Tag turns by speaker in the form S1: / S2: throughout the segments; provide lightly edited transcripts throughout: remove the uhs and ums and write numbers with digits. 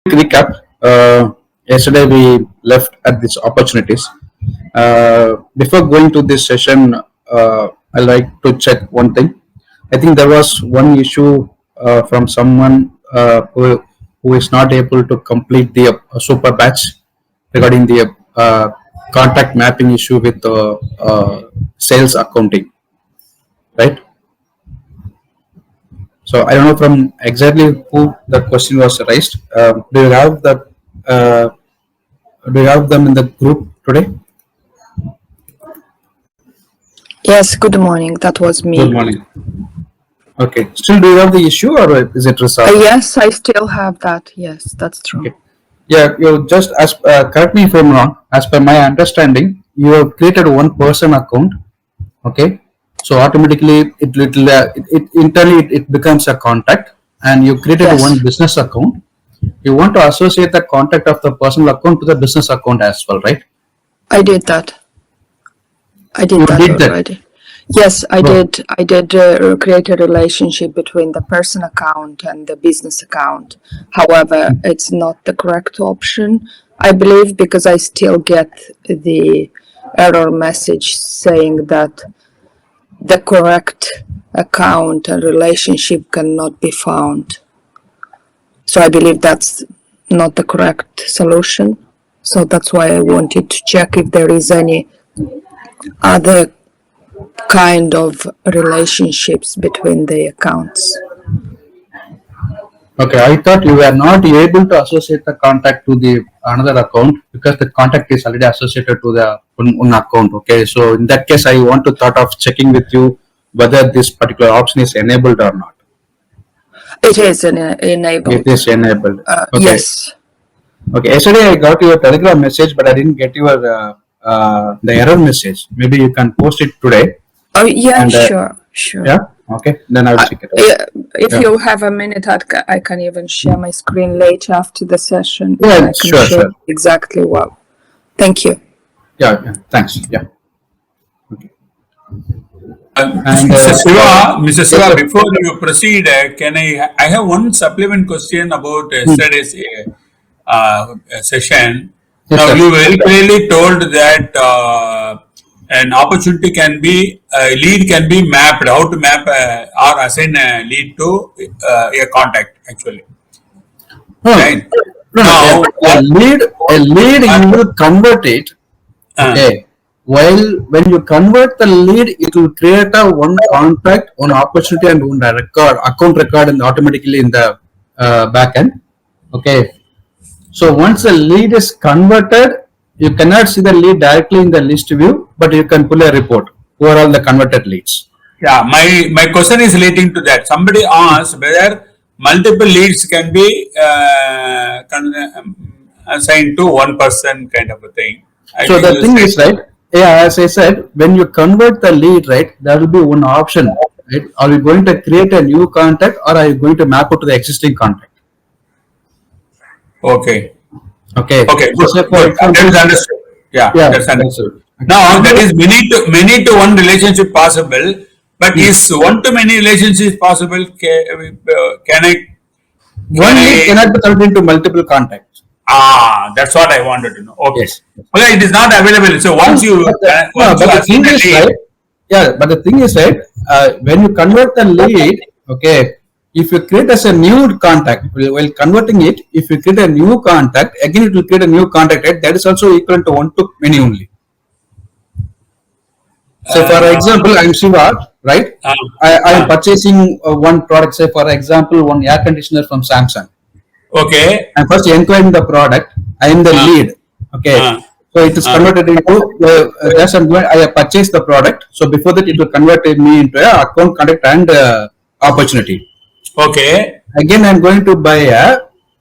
S1: recap. Yesterday we left at these opportunities. Before going to this session, I like to check one thing. I think there was one issue from someone who is not able to complete the super batch regarding the contact mapping issue with sales accounting, right? So I don't know from exactly who the question was raised. Uh, do you have them in the group today?
S2: Yes, good morning. That was me.
S1: Good morning. Okay. Still, do you have the issue or is it resolved?
S2: Yes, I still have that. Yes, that's true.
S1: Okay. Yeah, you just as correct me if I'm wrong. As per my understanding, you have created one person account. Okay. So automatically it internally it becomes a contact, and you created
S2: Yes.
S1: one business account. You want to associate the contact of the personal account to the business account as well, right?
S2: I did that. I did
S1: You
S2: that
S1: did that.
S2: already. Yes, I
S1: Well,
S2: did. I did create a relationship between the person account and the business account. However, it's not the correct option, I believe, because I still get the error message saying that the correct account and relationship cannot be found. So I believe that's not the correct solution. So that's why I wanted to check if there is any other kind of relationships between the accounts.
S1: Okay, I thought you were not able to associate the contact to the another account because the contact is already associated to the one account. Okay, so in that case, I want to thought of checking with you whether this particular option is enabled or not.
S2: It is enabled.
S1: It is enabled. Okay.
S2: Yes.
S1: Okay. Yesterday I got your Telegram message, but I didn't get your the error message. Maybe you can post it today.
S2: Oh, yeah,
S1: And,
S2: sure.
S1: Yeah. Okay. Then I will check it out.
S2: If you have a minute, I can even share my screen later after the session.
S1: Yeah,
S2: I can
S1: sure,
S2: show
S1: sure.
S2: exactly what. Thank you.
S1: Yeah. Thanks. Yeah. Okay.
S3: Mr. Shiva, before you proceed, can I have one supplement question about yesterday's session.
S1: Yes,
S3: Now,
S1: sir.
S3: you very clearly told that an opportunity can be, a lead can be mapped, how to map or assign a lead to a contact, actually.
S1: No,
S3: Right?
S1: no,
S3: Now,
S1: a lead, you will convert it. Okay. While when you convert the lead, it will create a one contact, one opportunity, and one account record, and automatically in the backend. Okay. So once the lead is converted, you cannot see the lead directly in the list view, but you can pull a report over all the converted leads.
S3: yeah, my question is relating to that. Somebody asked whether multiple leads can be assigned to one person, kind of a thing.
S1: So the thing is, right? Yeah, as I said, when you convert the lead, right, there will be one option, right? Are you going to create a new contact, or are you going to map it to the existing contact?
S3: Okay.
S1: Okay.
S3: Good.
S1: So for example,
S3: That is understood. Yeah, that's understood. Now, that is many to one relationship possible, but is one to many relationships possible? Can I?
S1: One lead cannot be converted into multiple contacts.
S3: That's what I wanted to know. Okay.
S1: Yes.
S3: Okay, it is not available. So once you,
S1: but the thing is, right? Yeah, but the thing is, right? When you convert the lead, okay, if you create as a new contact, while converting it, if you create a new contact, again it will create a new contact, right? That is also equal to one to many only. So, for example, I am Shiva, right? I am purchasing one product, say for example, one air conditioner from Samsung.
S3: Okay.
S1: I'm first inquiring the product. I am the lead. Okay. So it is converted into just I have purchased the product. So before that, it will convert me into a account, contact, and opportunity.
S3: Okay.
S1: Again, I'm going to buy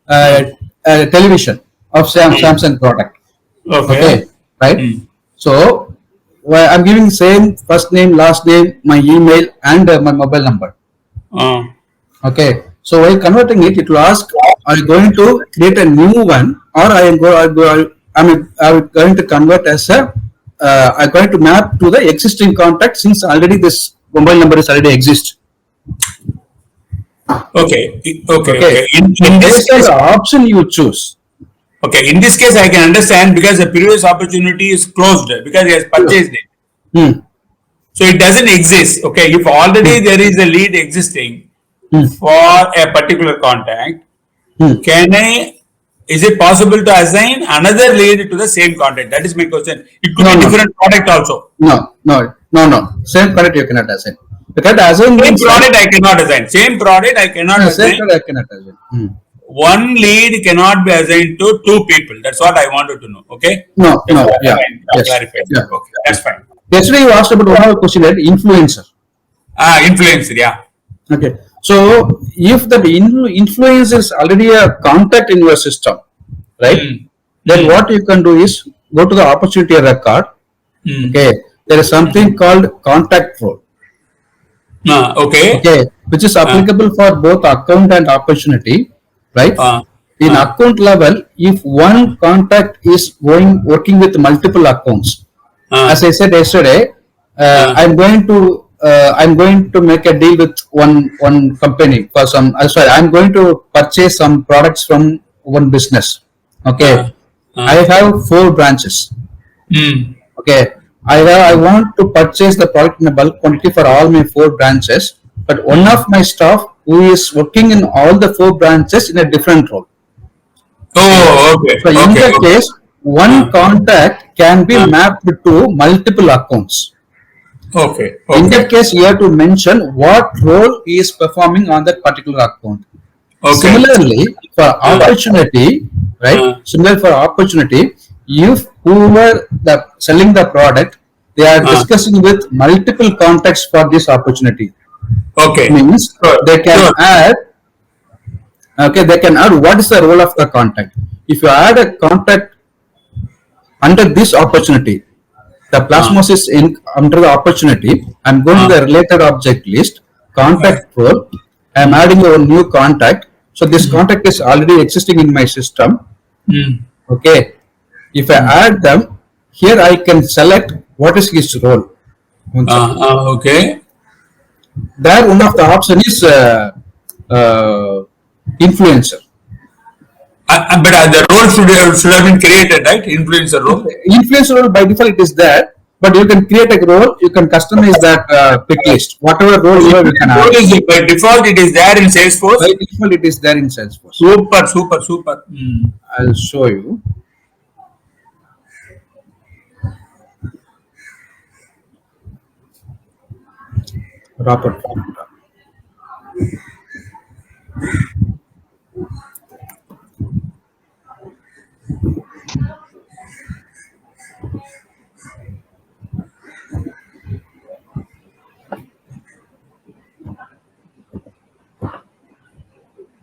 S1: a television of Samsung product. Okay. Right. So I'm giving same first name, last name, my email, and my mobile number. Okay. So while converting it, it will ask, are you going to create a new one, or I'm going to convert as a, I'm going to map to the existing contact, since already this mobile number is already exist.
S3: Okay. Okay.
S1: Okay.
S3: Okay. In this
S1: Based on
S3: case,
S1: the option you choose.
S3: okay. In this case, I can understand because the previous opportunity is closed because he has purchased it.
S1: Hmm.
S3: So it doesn't exist. Okay. If already
S1: Hmm.
S3: there is a lead existing
S1: Hmm.
S3: for a particular contact,
S1: Hmm.
S3: can I? Is it possible to assign another lead to the same contact? That is my question. It could
S1: No,
S3: be
S1: no,
S3: different product also.
S1: no. Same product you cannot assign. Because assign
S3: Same
S1: means
S3: product I cannot assign. Same product I cannot
S1: same
S3: assign.
S1: product I cannot assign. Hmm.
S3: One lead cannot be assigned to two people. That's what I wanted to know. Okay.
S1: No,
S3: That's
S1: no,
S3: what
S1: yeah,
S3: I
S1: yes,
S3: clarified.
S1: yeah.
S3: Okay. That's fine.
S1: Yesterday you asked about one of the question, right? Influencer.
S3: Influencer. Yeah.
S1: Okay. So if that influence is already a contact in your system, right?
S3: Mm.
S1: Then
S3: Mm.
S1: what you can do is go to the opportunity record.
S3: Mm.
S1: Okay. There is something called contact role.
S3: Okay.
S1: Okay, which is
S3: Uh,
S1: applicable for both account and opportunity, right?
S3: uh,
S1: In
S3: uh,
S1: account level, if one contact is working with multiple accounts, as
S3: uh,
S1: I said yesterday,
S3: uh,
S1: I'm going to make a deal with one company for some. Sorry, I'm going to purchase some products from one business.
S3: uh,
S1: Okay, I
S3: uh,
S1: have 4 branches.
S3: mm.
S1: Okay, I want to purchase the product in a bulk quantity for all my 4 branches, but one
S3: Mm.
S1: of my staff who is working in all the 4 branches in a different role. Okay,
S3: Oh, okay.
S1: so in
S3: Okay.
S1: that
S3: Okay.
S1: case, one
S3: Uh,
S1: contact can be
S3: uh,
S1: mapped to multiple accounts.
S3: okay.
S1: In that
S3: Okay.
S1: case, you have to mention what role he is performing on that particular account.
S3: Okay.
S1: Similarly, for
S3: Uh,
S1: opportunity, right?
S3: uh,
S1: Similar for opportunity, if whoever the selling the product, they are
S3: uh,
S1: discussing with multiple contacts for this opportunity.
S3: okay.
S1: Means
S3: Sure.
S1: they can
S3: Sure.
S1: add, okay, they can add what is the role of the contact. If you add a contact under this opportunity, the
S3: Uh,
S1: plasmos is in under the opportunity. I'm going to
S3: uh,
S1: the related object list,
S3: uh,
S1: contact role. I'm
S3: mm,
S1: adding a new contact. So this
S3: mm,
S1: contact is already existing in my system.
S3: mm,
S1: Okay. If I
S3: mm.
S1: add them, here I can select what is his role. One second.
S3: Okay.
S1: There one of the option is influencer.
S3: But the role should have been created, right? Influencer role.
S1: Influencer role by default it is there, but you can create a role. You can customize that pick list. Whatever role you have, you can
S3: Influencer role
S1: add.
S3: is by default it is there in
S1: By
S3: Salesforce.
S1: default it is there in Salesforce.
S3: Super, super, super. Mm.
S1: I'll show you. Robert.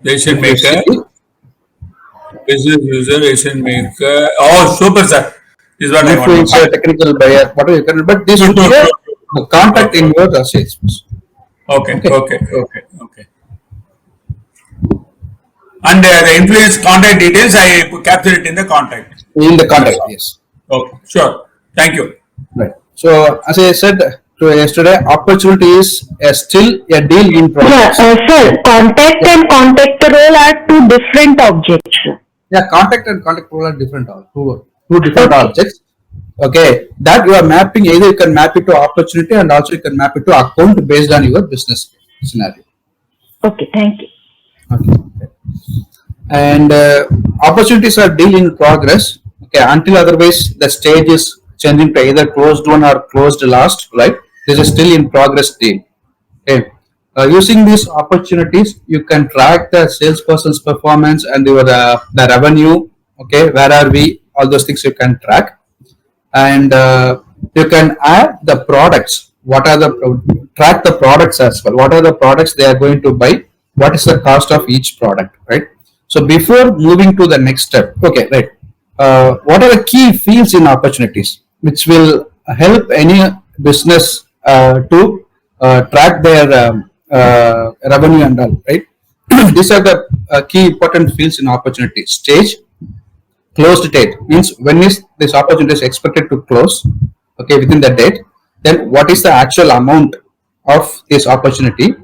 S3: Decision
S1: If you see,
S3: maker, business user, decision maker. Oh, super, sir. This is what I want to know.
S1: influencer,
S3: Fine.
S1: technical buyer, whatever you can, but this
S3: True,
S1: should
S3: true,
S1: be
S3: true,
S1: a
S3: true.
S1: contact
S3: Okay.
S1: in your Salesforce.
S3: Okay.
S1: Okay.
S3: Okay. Okay. Okay. And the influence contact details, I capture it in the contact.
S1: In the
S3: That's
S1: contact,
S3: all.
S1: yes.
S3: Okay. Sure. Thank you.
S1: Right. So as I said to yesterday, opportunity is still a deal in
S4: Yeah,
S1: progress.
S4: sir, contact
S1: Yeah.
S4: and contact role are two different objects.
S1: Yeah, contact and contact role are different. Two different
S4: Okay,
S1: objects. Okay, that you are mapping either you can map it to opportunity and also you can map it to account based on your business scenario.
S4: okay, thank you.
S1: Okay. And opportunities are deal in progress. Okay, until otherwise the stage is changing to either closed one or closed last. Right, this is still in progress deal. Okay. Using these opportunities, you can track the salesperson's performance and your the revenue. Okay, where are we? All those things you can track, and you can add the products. What are the track the products as well? What are the products they are going to buy? What is the cost of each product? Right. So before moving to the next step, okay, right. What are the key fields in opportunities which will help any business to track their revenue and all, right? These are the key important fields in opportunity. Stage, closed date means when is this opportunity is expected to close, okay, within the date. Then what is the actual amount of this opportunity?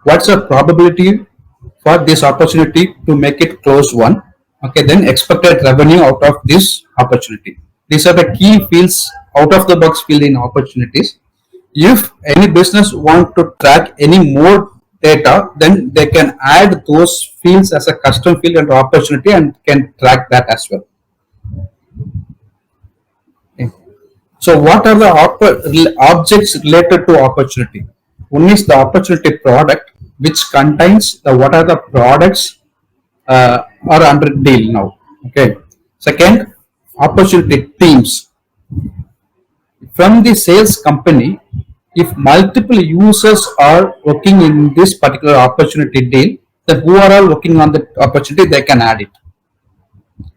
S1: What's the probability for this opportunity to make it close one. Okay, then expected revenue out of this opportunity. These are the key fields, out of the box field in opportunities. If any business want to track any more data, then they can add those fields as a custom field under opportunity and can track that as well. Okay. So what are the objects related to opportunity? One is the opportunity product, which contains the what are the products are under deal now. Okay. Second, opportunity teams. From the sales company, if multiple users are working in this particular opportunity deal, then who are all working on the opportunity, they can add it.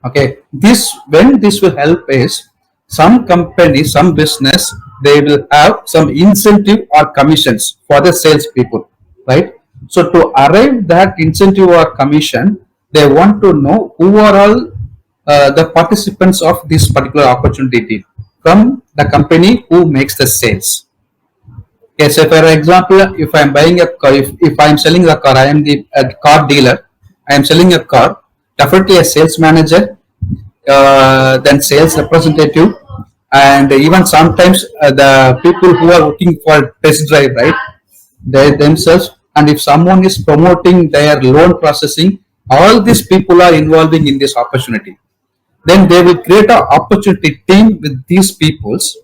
S1: Okay, this when this will help is some company, some business, they will have some incentive or commissions for the sales people, right? So to arrive that incentive or commission, they want to know who are all the participants of this particular opportunity deal from the company who makes the sales. Okay, so for example, if I'm buying a car, if I'm selling a car, I am the car dealer. I am selling a car. Definitely a sales manager, then sales representative, and even sometimes the people who are working for test drive, right? They themselves, and if someone is promoting their loan processing, all these people are involving in this opportunity. Then they will create an opportunity team with these peoples,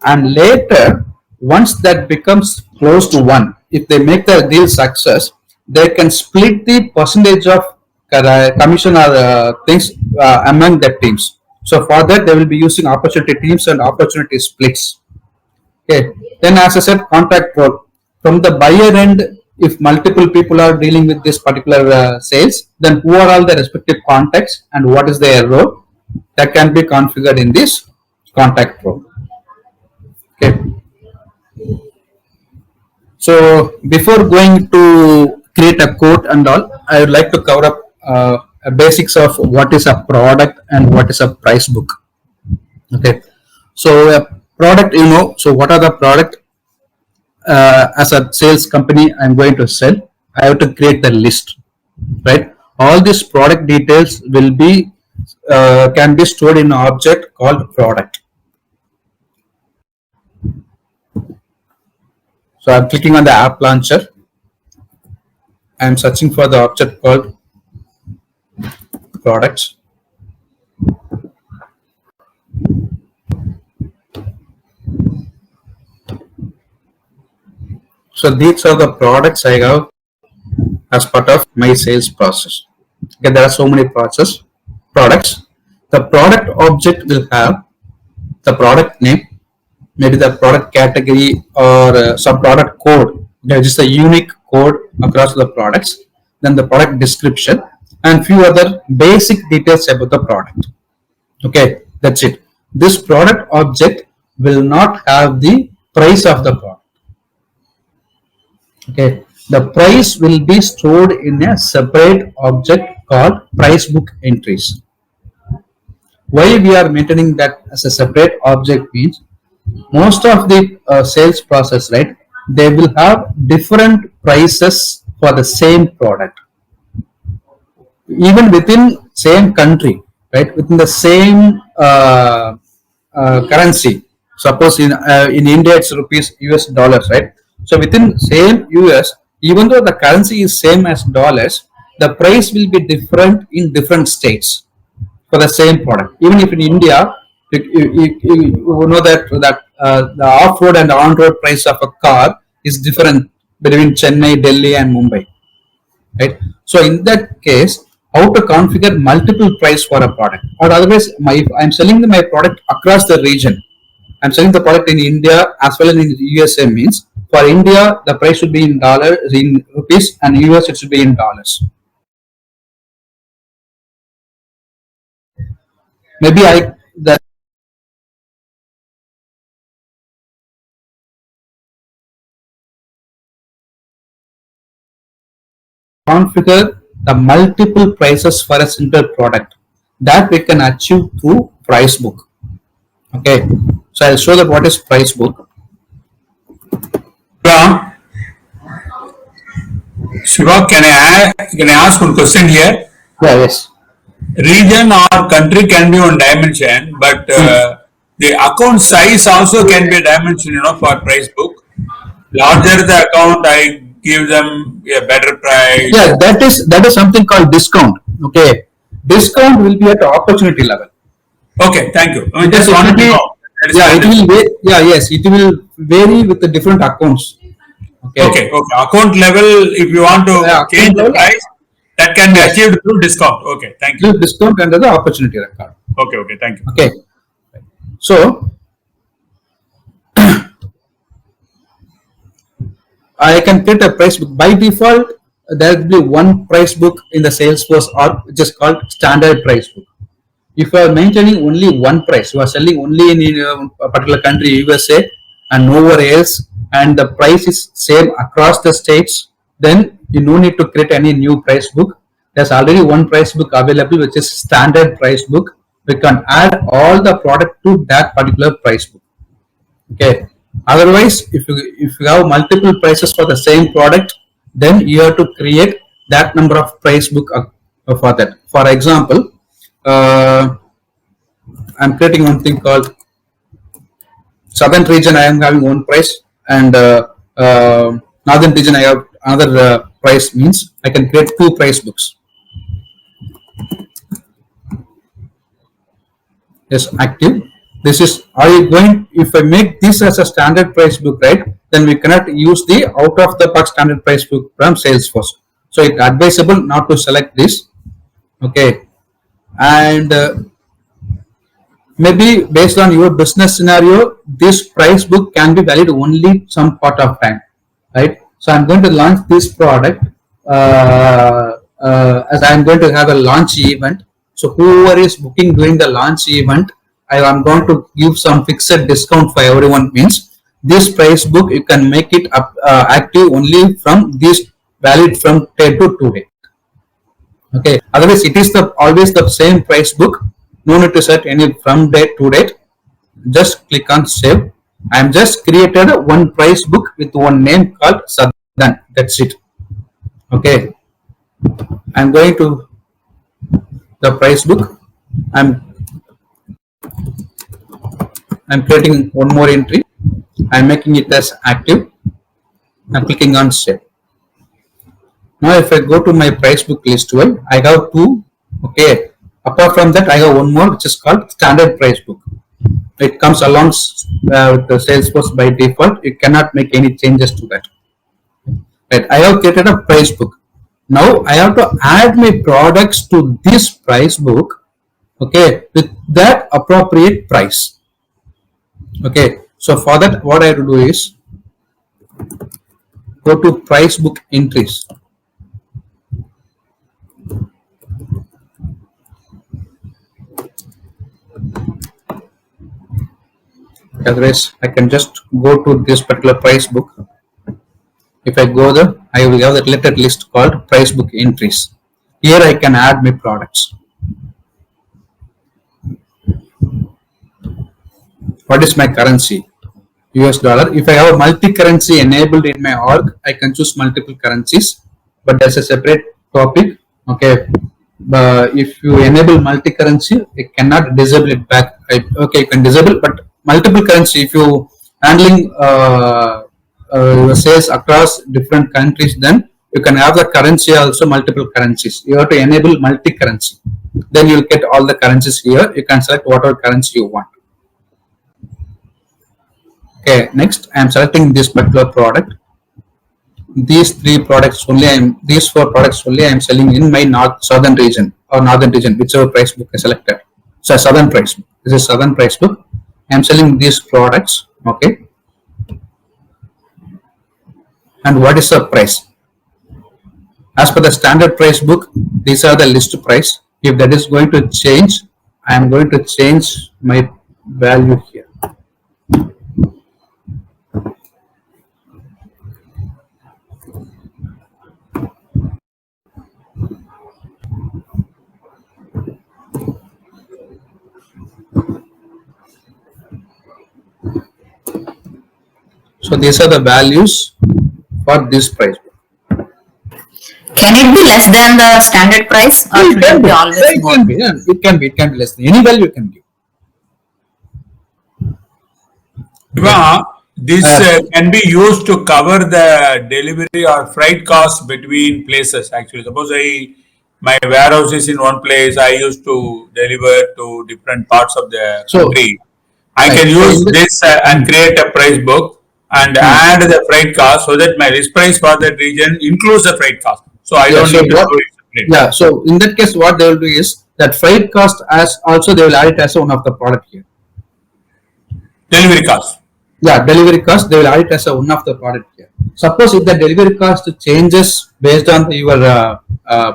S1: and later once that becomes close to one, if they make the deal success, they can split the percentage of commission or things among the teams. So for that they will be using opportunity teams and opportunity splits. Okay, then as I said, contract role from the buyer end, if multiple people are dealing with this particular sales, then who are all the respective contacts and what is their role, that can be configured in this contact role. Okay. So before going to create a code and all, I would like to cover up basics of what is a product and what is a price book. Okay. So a product, so what are the product as a sales company I'm going to sell? I have to create the list, right? All these product details will be can be stored in an object called product. So I'm clicking on the app launcher. I'm searching for the object called products. So these are the products I have as part of my sales process. Okay, there are so many products. The product object will have the product name, maybe the product category or some product code. There is a unique code across the products. Then the product description and few other basic details about the product. Okay, that's it. This product object will not have the price of the product. Okay, the price will be stored in a separate object called price book entries. Why we are maintaining that as a separate object means most of the sales process, right? They will have different prices for the same product, even within same country, right? Within the same currency. Suppose in India it's rupees, US dollars, right? So within same US, even though the currency is same as dollars, the price will be different in different states for the same product. Even if in India, you know that the off-road and on-road price of a car is different between Chennai, Delhi, and Mumbai, right? So in that case, how to configure multiple price for a product, or otherwise, if I'm selling my product across the region, I'm selling the product in India as well as in USA, means for India the price should be in dollars, in rupees, and US it should be in dollars. Maybe the configure the multiple prices for a single product that we can achieve through price book. Okay, so I'll show that what is price book.
S3: Yeah. Shiva, can I ask one question here?
S1: Yeah, yes.
S3: Region or country can be one dimension, but the account size also can be a dimension, for price book. Larger the account, I give them a better price.
S1: Yeah, that is something called discount. Okay, discount will be at opportunity level.
S3: Okay, thank you. I
S1: Because
S3: just
S1: it will
S3: wanted to
S1: be,
S3: know. That is
S1: yeah,
S3: my
S1: it will
S3: understanding.
S1: yeah, yes, it will vary with the different accounts. Okay.
S3: Okay. Account level, if you want to
S1: Yeah,
S3: change
S1: account
S3: the
S1: level,
S3: price, that can be
S1: yes,
S3: achieved through discount. Okay, thank you.
S1: this discount under the opportunity record.
S3: Okay, thank you.
S1: Okay, so I can create a price book by default. There will be one price book in the Salesforce or which is called standard price book. If you are maintaining only one price, you are selling only in a particular country, USA, and nowhere else, and the price is same across the states, then you no need to create any new price book. There's already one price book available, which is standard price book. We can add all the product to that particular price book. Okay. Otherwise, if you have multiple prices for the same product, then you have to create that number of price book for that. For example, uh, I'm creating one thing called southern region. I am having one price, and northern region I have another price. Means I can create two price books. Yes, active. This is, are you going, if I make this as a standard price book, right, then we cannot use the out of the box standard price book from Salesforce. So it's advisable not to select this. Okay. And maybe based on your business scenario, this price book can be valid only some part of time, right? So I'm going to launch this product as I'm going to have a launch event. So whoever is booking during the launch event, I am going to give some fixed discount for everyone. Means this price book you can make it up, active only from this, valid from 10 to 2 days. Okay, otherwise it is the always the same price book. No need to set any from date to date. Just click on save. I am just created one price book with one name called Southern. That's it. Okay, I'm going to the price book. I'm i'm creating one more entry. I'm making it as active. I'm clicking on save. Now, if I go to my price book list, well, I have two. Okay. Apart from that, I have one more which is called standard price book. It comes along with the Salesforce by default. You cannot make any changes to that. Right. I have created a price book. Now I have to add my products to this price book. Okay, with that appropriate price. Okay. So for that, what I have to do is go to price book entries. Otherwise, I can just go to this particular price book. If I go there, I will have the related list called price book entries. Here I can add my products. What is my currency? US dollar. If I have a multi-currency enabled in my org, I can choose multiple currencies, but that's a separate topic. Okay. If you enable multi-currency, it cannot disable it back. Okay, you can disable, but multiple currency, if you handling sales across different countries, then you can have the currency also multiple currencies. You have to enable multi-currency. Then you'll get all the currencies here. You can select whatever currency you want. Okay, next I am selecting this particular product. These four products only I am selling in my southern region or northern region, whichever price book I selected. So southern price book. This is southern price book. I am selling these products. Okay. And what is the price? As per the standard price book, these are the list price. If that is going to change, I am going to change my value here. So these are the values for this price book.
S5: Can it be less than the standard price, or should it be always
S1: It
S5: more?
S1: can be. Yeah, it can be. It can be less. Any value you can give.
S3: This can be used to cover the delivery or freight costs between places. Actually, suppose my warehouse is in one place, I used to deliver to different parts of the
S1: So,
S3: country. I
S1: right.
S3: can
S1: So
S3: use
S1: in the,
S3: this and create a price book and add the freight cost so that my list price for that region includes the freight cost. So I
S1: yeah.
S3: don't
S1: So
S3: need to
S1: what?
S3: store it separate.
S1: Yeah. So in that case, what they will do is that freight cost as also they will add it as one of the product here.
S3: Delivery cost.
S1: Yeah, delivery cost they will add it as a one of the product here. Suppose if the delivery cost changes based on your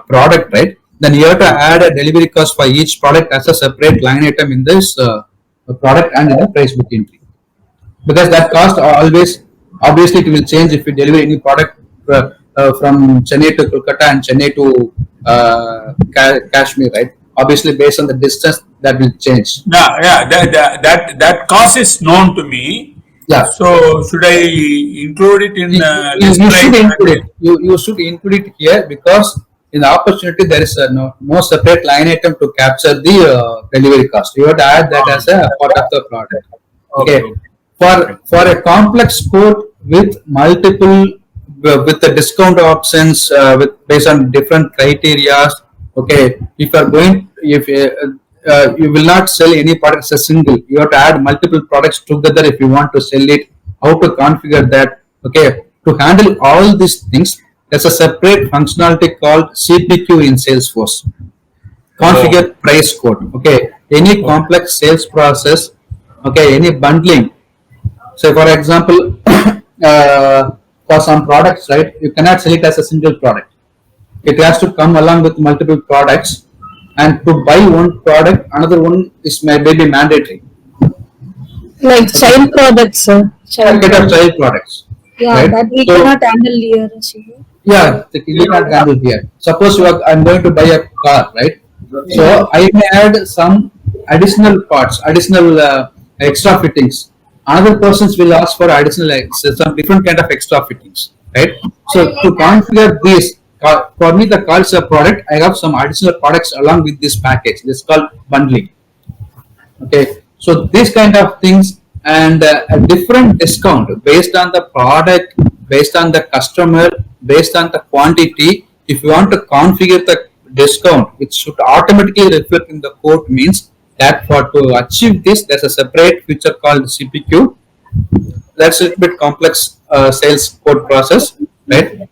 S1: product, right? Then you have to add a delivery cost for each product as a separate line item in this product and in the price book entry. Because that cost always obviously it will change if you deliver any product from Chennai to Kolkata and Chennai to Kashmir, right? Obviously, based on the distance, that will change.
S3: Yeah, that cost is known to me.
S1: Yeah,
S3: So should I include it in list
S1: you should
S3: price?
S1: include it. You should include it here because in the opportunity there is no separate line item to capture the delivery cost. You have to add that as a part of the product. Okay.
S3: Okay.
S1: For a complex quote with multiple with the discount options with based on different criteria. Okay, if you are going if you will not sell any product as a single. You have to add multiple products together if you want to sell it. How to configure that? Okay, to handle all these things, there's a separate functionality called CPQ in Salesforce. Configure price quote. Okay, any complex sales process. Okay, any bundling. Say for example, for some products, right, you cannot sell it as a single product. It has to come along with multiple products, and to buy one product, another one is maybe mandatory.
S6: Like child products, sir. Child
S1: Get of
S6: products.
S1: child products,
S6: Yeah,
S1: right?
S6: that we
S1: So
S6: cannot handle here, Shiva.
S1: yeah, you can't handle here. Suppose I'm going to buy a car, right? So I may add some additional parts, additional extra fittings. Another persons will ask for additional some different kind of extra fittings, right? So to configure this, for me the car is a product. I have some additional products along with this package. This is called bundling. Okay, so these kind of things and a different discount based on the product, based on the customer, based on the quantity. If you want to configure the discount, it should automatically reflect in the quote. Means that for to achieve this, there's a separate feature called CPQ. That's a bit complex sales quote process, right?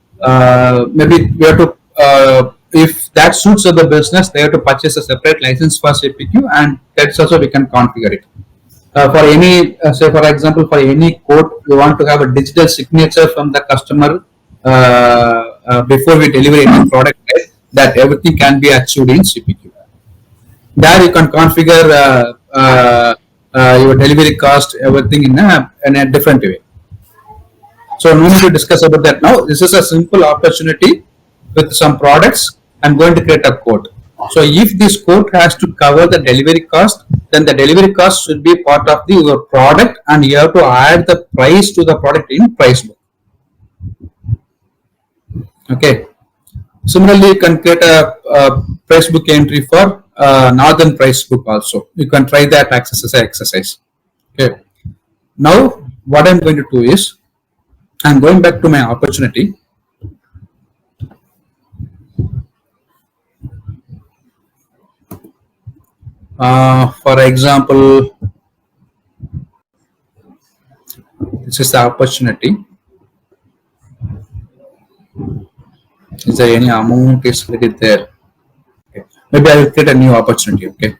S1: Maybe we have to if that suits the business, they have to purchase a separate license for CPQ, and that's also we can configure it. For any, say for example, for any quote, we want to have a digital signature from the customer before we deliver any product, right? That everything can be achieved in CPQ. There you can configure your delivery cost, everything in a different way. So no need to discuss about that now. This is a simple opportunity with some products. I'm going to create a quote. So if this quote has to cover the delivery cost, then the delivery cost should be part of your product, and you have to add the price to the product in price book. Okay. Similarly, you can create a price book entry for northern price book also. You can try that exercise. Okay. Now, what I'm going to do is, I'm going back to my opportunity. For example, this is the opportunity. Is there any amount is already there? Okay. Maybe I will create a new opportunity. Okay.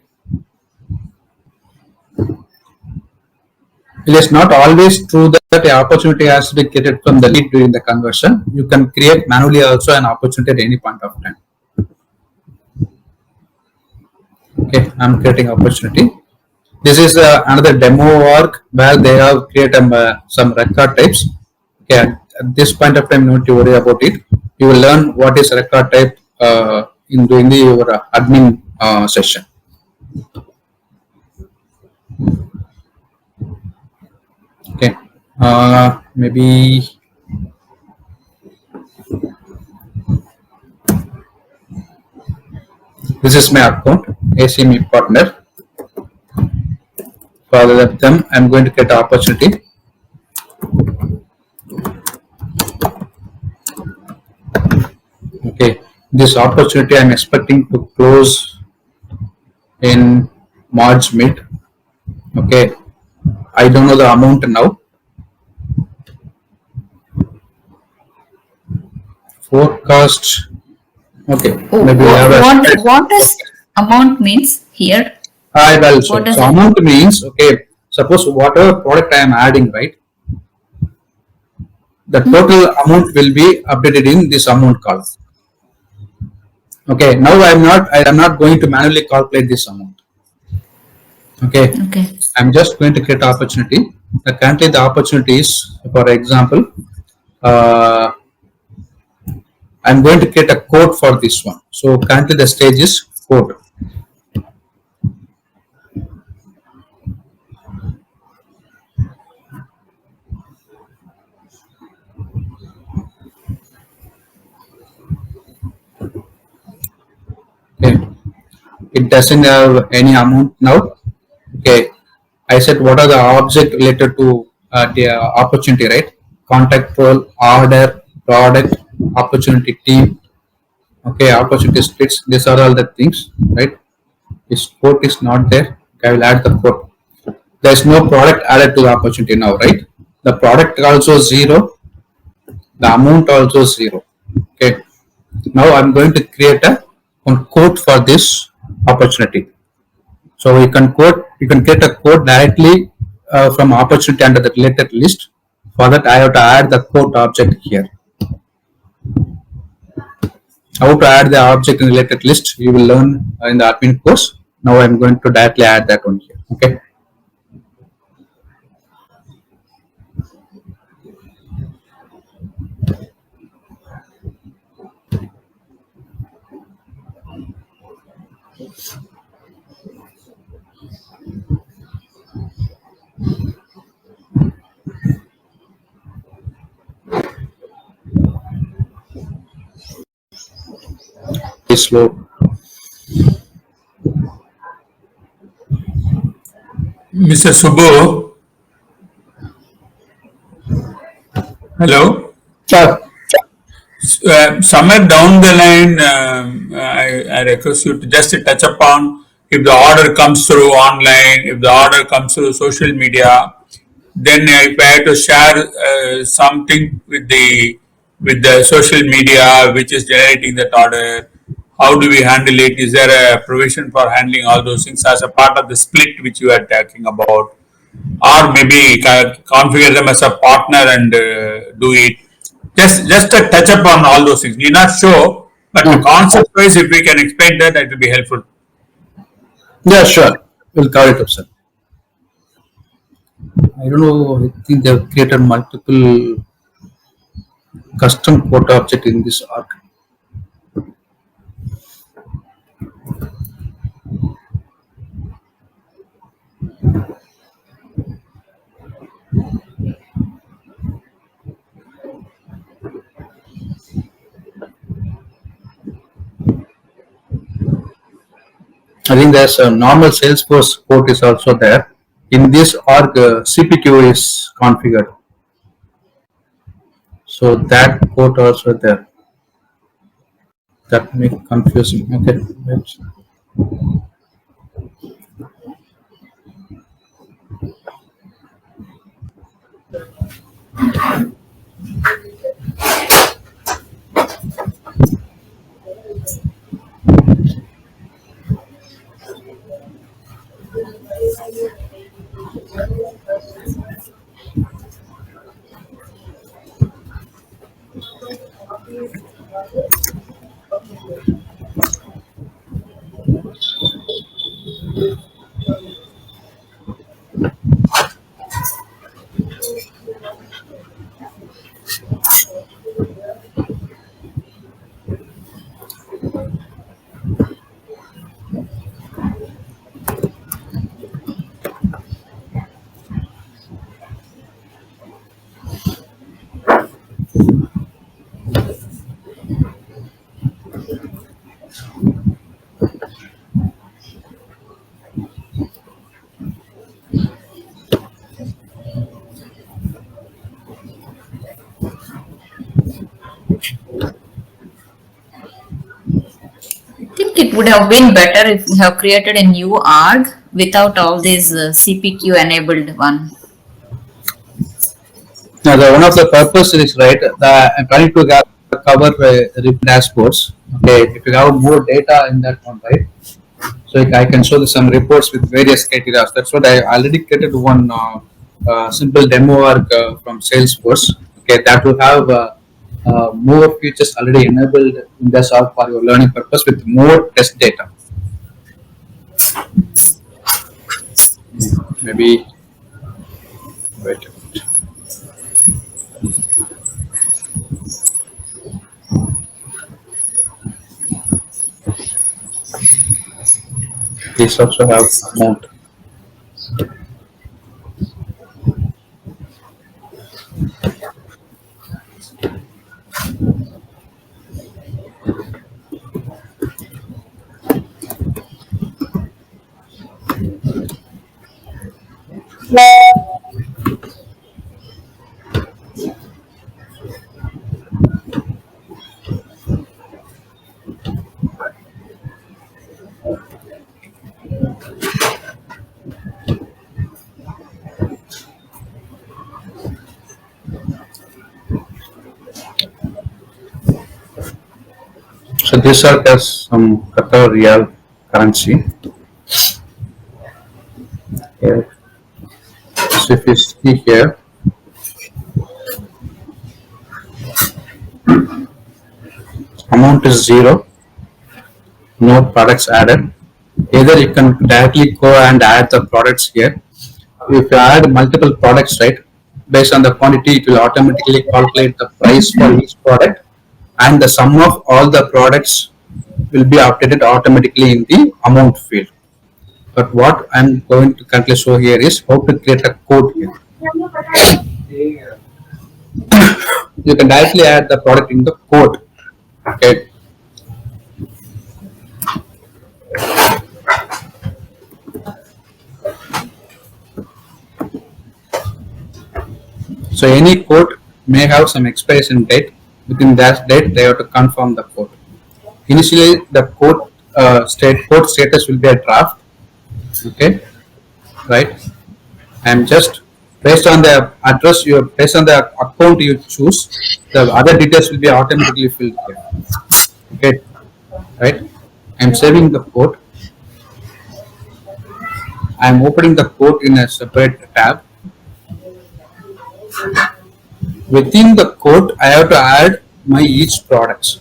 S1: It is not always true that the opportunity has to be created from the lead during the conversion. You can create manually also an opportunity at any point of time. Okay, I'm creating opportunity. This is another demo work where they have created some record types. Okay, at this point of time, don't you worry about it. You will learn what is record type in doing your admin session. Okay, maybe This is my account, ACME partner. For other than them, I'm going to get opportunity. Okay, this opportunity I'm expecting to close in March mid. Okay, I don't know the amount now. Forecast. Okay,
S5: Oh,
S1: maybe we have
S5: what does amount means here?
S1: I will show.
S5: What does
S1: So
S5: it?
S1: amount means, okay, suppose whatever product I am adding, right? The total amount will be updated in this amount column. Okay, now I am not going to manually calculate this amount. Okay,
S5: Okay.
S1: I'm just going to create opportunity. Currently the opportunity is, for example, I'm going to create a code for this one. So currently the stage is code. Okay, it doesn't have any amount now. Okay, I said what are the object related to the opportunity, right? Contact role, order, product, opportunity team. Okay, opportunity splits. These are all the things, right? This code is not there. Okay, I will add the code. There is no product added to the opportunity now, right? The product also zero. The amount also zero. Okay. Now I'm going to create a one code for this opportunity. So you can get a code directly from opportunity under the related list. For that, I have to add the code object here. How to add the object in related list, you will learn in the admin course. Now I'm going to directly add that one here. Okay. It's slow.
S3: Mr. Subbu, hello.
S1: Sure.
S3: Somewhere down the line, I request you to just touch upon if the order comes through online, if the order comes through social media, then if I have to share something with the social media which is generating that order, how do we handle it? Is there a provision for handling all those things as a part of the split which you are talking about? Or maybe configure them as a partner and do it. Just a touch up on all those things. You're not sure, but the concept wise, if we can explain that, that will be helpful.
S1: Yeah, sure. We'll cover it up, sir. I don't know. I think they've created multiple custom quota object in this arc. I think there's a normal Salesforce port is also there. In this org, CPQ is configured. So that port also there. That make confusing. Okay. Right.
S5: would have been better if we have created a new org without all these CPQ enabled one.
S1: Now, one of the purpose is right. I'm trying to cover dashboards. Okay, if you have more data in that one, right? So I can show some reports with various criteria. That's what I already created one simple demo work from Salesforce. Okay, that will have more features already enabled in this org for your learning purpose with more test data. Maybe wait a minute. These also have amount. So this are just some Qatar real currency. Here. So if you see here, amount is 0, no products added. Either you can directly go and add the products here. If you add multiple products, right, based on the quantity, it will automatically calculate the price for each product, and the sum of all the products will be updated automatically in the amount field. But what I'm going to currently show here is how to create a code here. You can directly add the product in the code. Okay. So any code may have some expiration date. Within that date, they have to confirm the code. Initially, the code code status will be a draft. Okay, right? And just based on the address based on the account you choose, the other details will be automatically filled here. Okay, right? I'm saving the code. I'm opening the code in a separate tab. Within the code, I have to add my each products.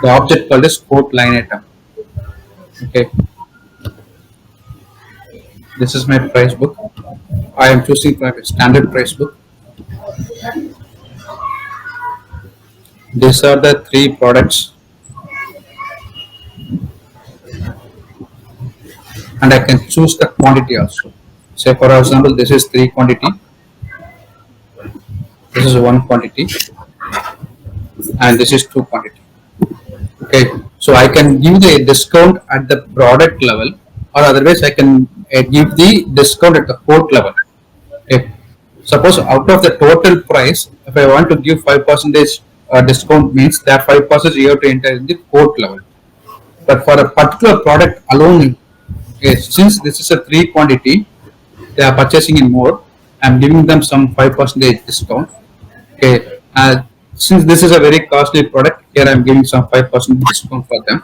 S1: The object called is code line item. Okay. This is my price book. I am choosing my standard price book. These are the 3 products. And I can choose the quantity also. Say for example, this is 3 quantity. This is 1 quantity. And this is 2 quantity. Okay. So I can give the discount at the product level, or otherwise I can give the discount at the quote level. Okay. Suppose out of the total price, if I want to give 5% discount, means that 5% you have to enter in the quote level. But for a particular product alone, okay, since this is a 3 quantity, they are purchasing in more. I'm giving them some 5% discount. Okay. Since this is a very costly product, here I'm giving some 5% discount for them.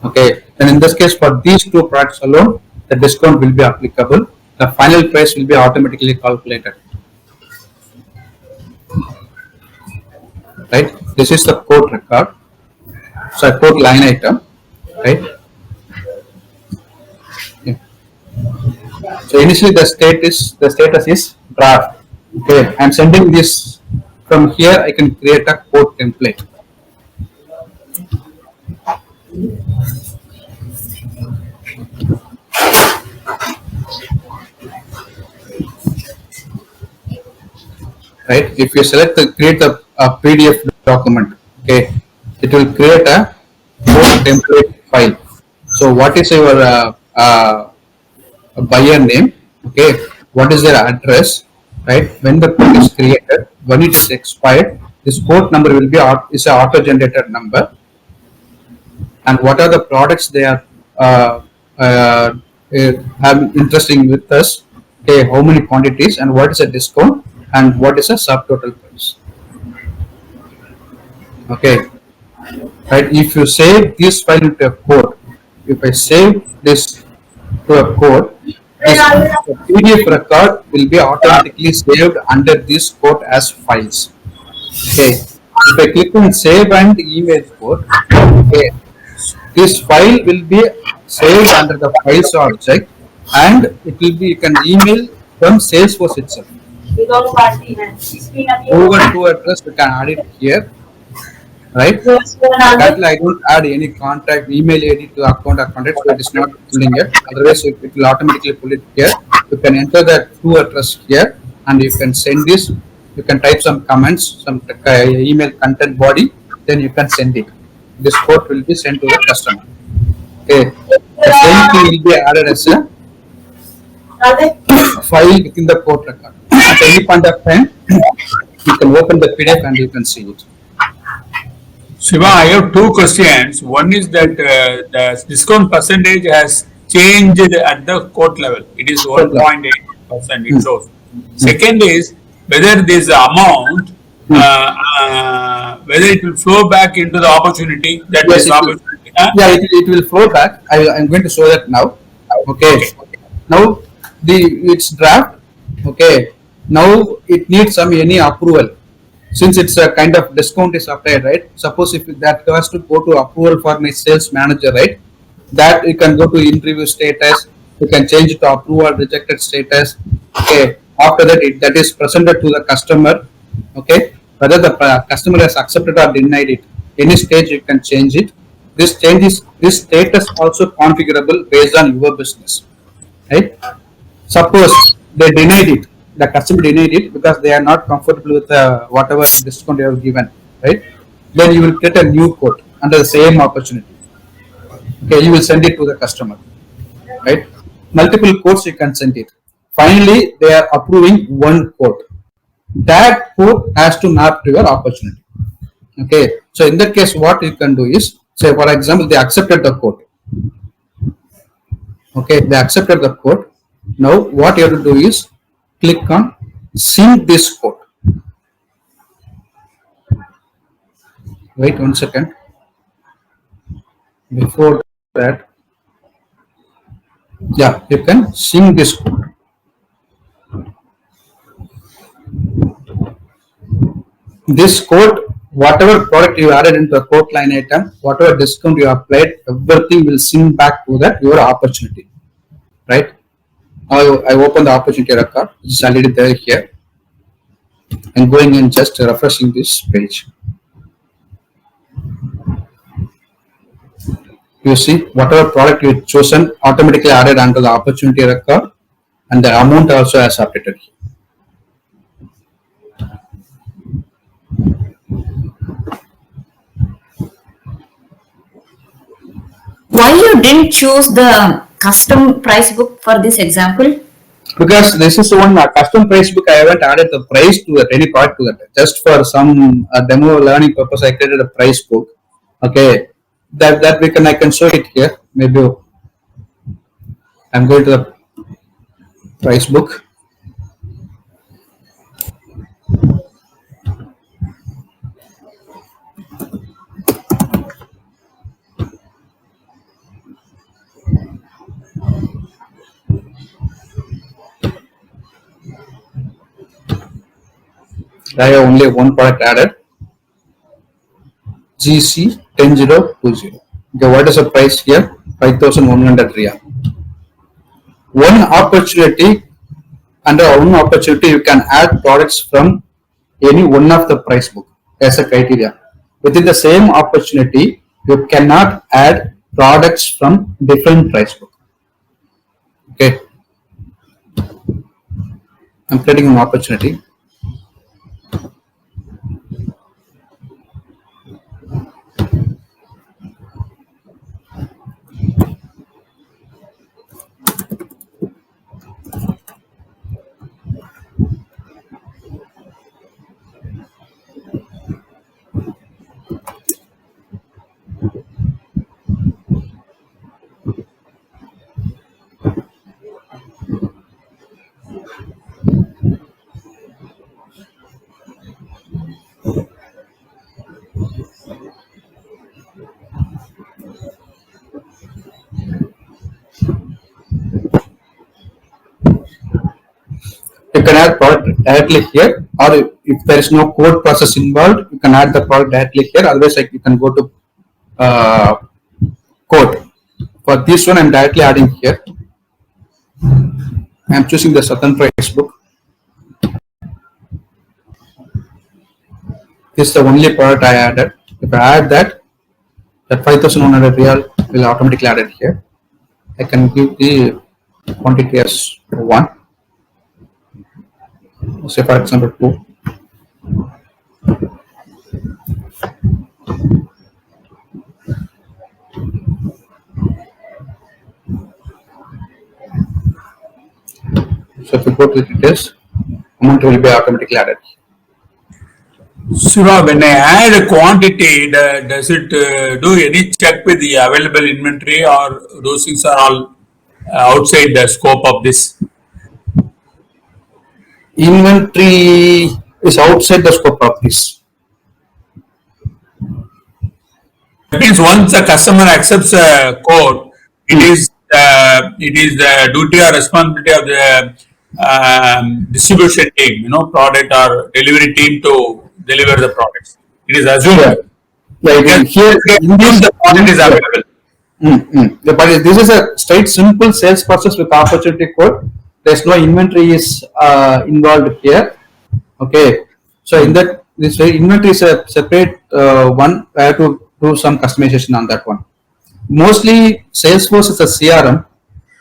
S1: Okay. And in this case, for these 2 products alone, the discount will be applicable. The final price will be automatically calculated. Right? This is the code record. So code line item. Right? Yeah. So initially the status is draft. Okay. I'm sending this from here. I can create a code template. Right? If you select create a PDF document, okay, it will create a code template file. So what is your buyer name? Okay, what is their address? Right? When the code is created, when it is expired, this code number will be is an auto-generated number. and what are the products they are uh, uh, having interesting with us. Okay, how many quantities and what is a discount and what is a subtotal price. Okay, right? If you save this file into a code, if I save this to a code, this the PDF record will be automatically saved under this code as files. Okay, if I click on save and email code, okay, this file will be saved under the files object, and it will be you can email from Salesforce itself. Over to address you can add it here, right? That I don't add any contact email ID to account or contact, so it is not pulling it. Otherwise, it will automatically pull it here. You can enter that to address here, and you can send this. You can type some comments, some email content body, then you can send it. This code will be sent to the customer. Okay. The same thing will be added as a file within the code record. At any point of time, you can open the PDF and you can see it.
S3: Shiva, I have two questions. One is that the discount percentage has changed at the quote level. It is 1.8%, it shows. Second is whether this amount, whether it will flow back into the opportunity that
S1: Yes,
S3: is
S1: it will.
S3: opportunity.
S1: Yeah, it will flow back. I'm going to show that now. Okay. Now it's draft. Okay. Now it needs some any approval. Since it's a kind of discount is applied, right? Suppose if that has to go to approval for my sales manager, right? That you can go to interview status. You can change it to approval rejected status. Okay. After that, that is presented to the customer. Okay. Whether the customer has accepted or denied it, any stage you can change it. This status also configurable based on your business, right? Suppose they denied it, the customer denied it because they are not comfortable with whatever discount you have given, right? Then you will get a new quote under the same opportunity. Okay, you will send it to the customer, right? Multiple quotes you can send it. Finally, they are approving one quote. That quote has to map to your opportunity. Okay, so in that case, what you can do is, say for example, they accepted the quote. Okay, they accepted the quote. Now what you have to do is click on sync this quote. Wait 1 second. Before that, yeah, you can sync this quote. This quote, whatever product you added into the quote line item, whatever discount you applied, everything will sync back to that your opportunity, right? I open the opportunity record, which is already there here. I'm going and just refreshing this page. You see, whatever product you chosen automatically added under the opportunity record, and the amount also has updated here.
S5: Why you didn't choose the custom price book for this example?
S1: Because this is one custom price book, I haven't added the price to that, any part to that. Just for some demo learning purpose, I created a price book. Okay, that I can show it here. Maybe I'm going to the price book. I have only one product added. GC 10020. Okay, what is the price here? 5,100 Riyal. One opportunity, under one opportunity, you can add products from any one of the price book as a criteria. Within the same opportunity, you cannot add products from different price book. Okay, I'm creating an opportunity. can add product directly here, or if there is no code process involved, you can add the product directly here. Otherwise, like you can go to code. For this one, I'm directly adding here. I'm choosing the Southern Price book. This is the only product I added. If I add that 5,100 real will automatically add it here. I can give the quantity as 1. Say for example 2. So if you go to the details, amount will be automatically added.
S3: Shiva, when I add a quantity, does it do any check with the available inventory, or those things are all outside the scope of this?
S1: Inventory is outside the scope of this.
S3: That means once the customer accepts a code, it is the duty or responsibility of the distribution team, product or delivery team to deliver the products. It is assumed.
S1: Yeah, here in this
S3: the product is available.
S1: But this is a straight simple sales process with opportunity code. There's no inventory is involved here. Okay, so in that this inventory is a separate one. I have to do some customization on that one. Mostly Salesforce is a CRM.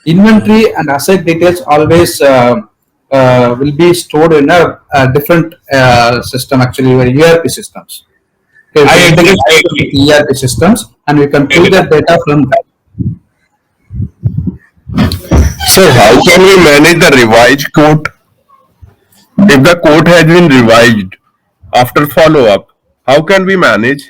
S1: Inventory and asset details always will be stored in a different system, actually ERP systems. Okay,
S3: I agree.
S1: ERP systems, and we can pull the data from that.
S7: Sir, how can we manage the revised code? If the code has been revised after follow-up, how can we manage?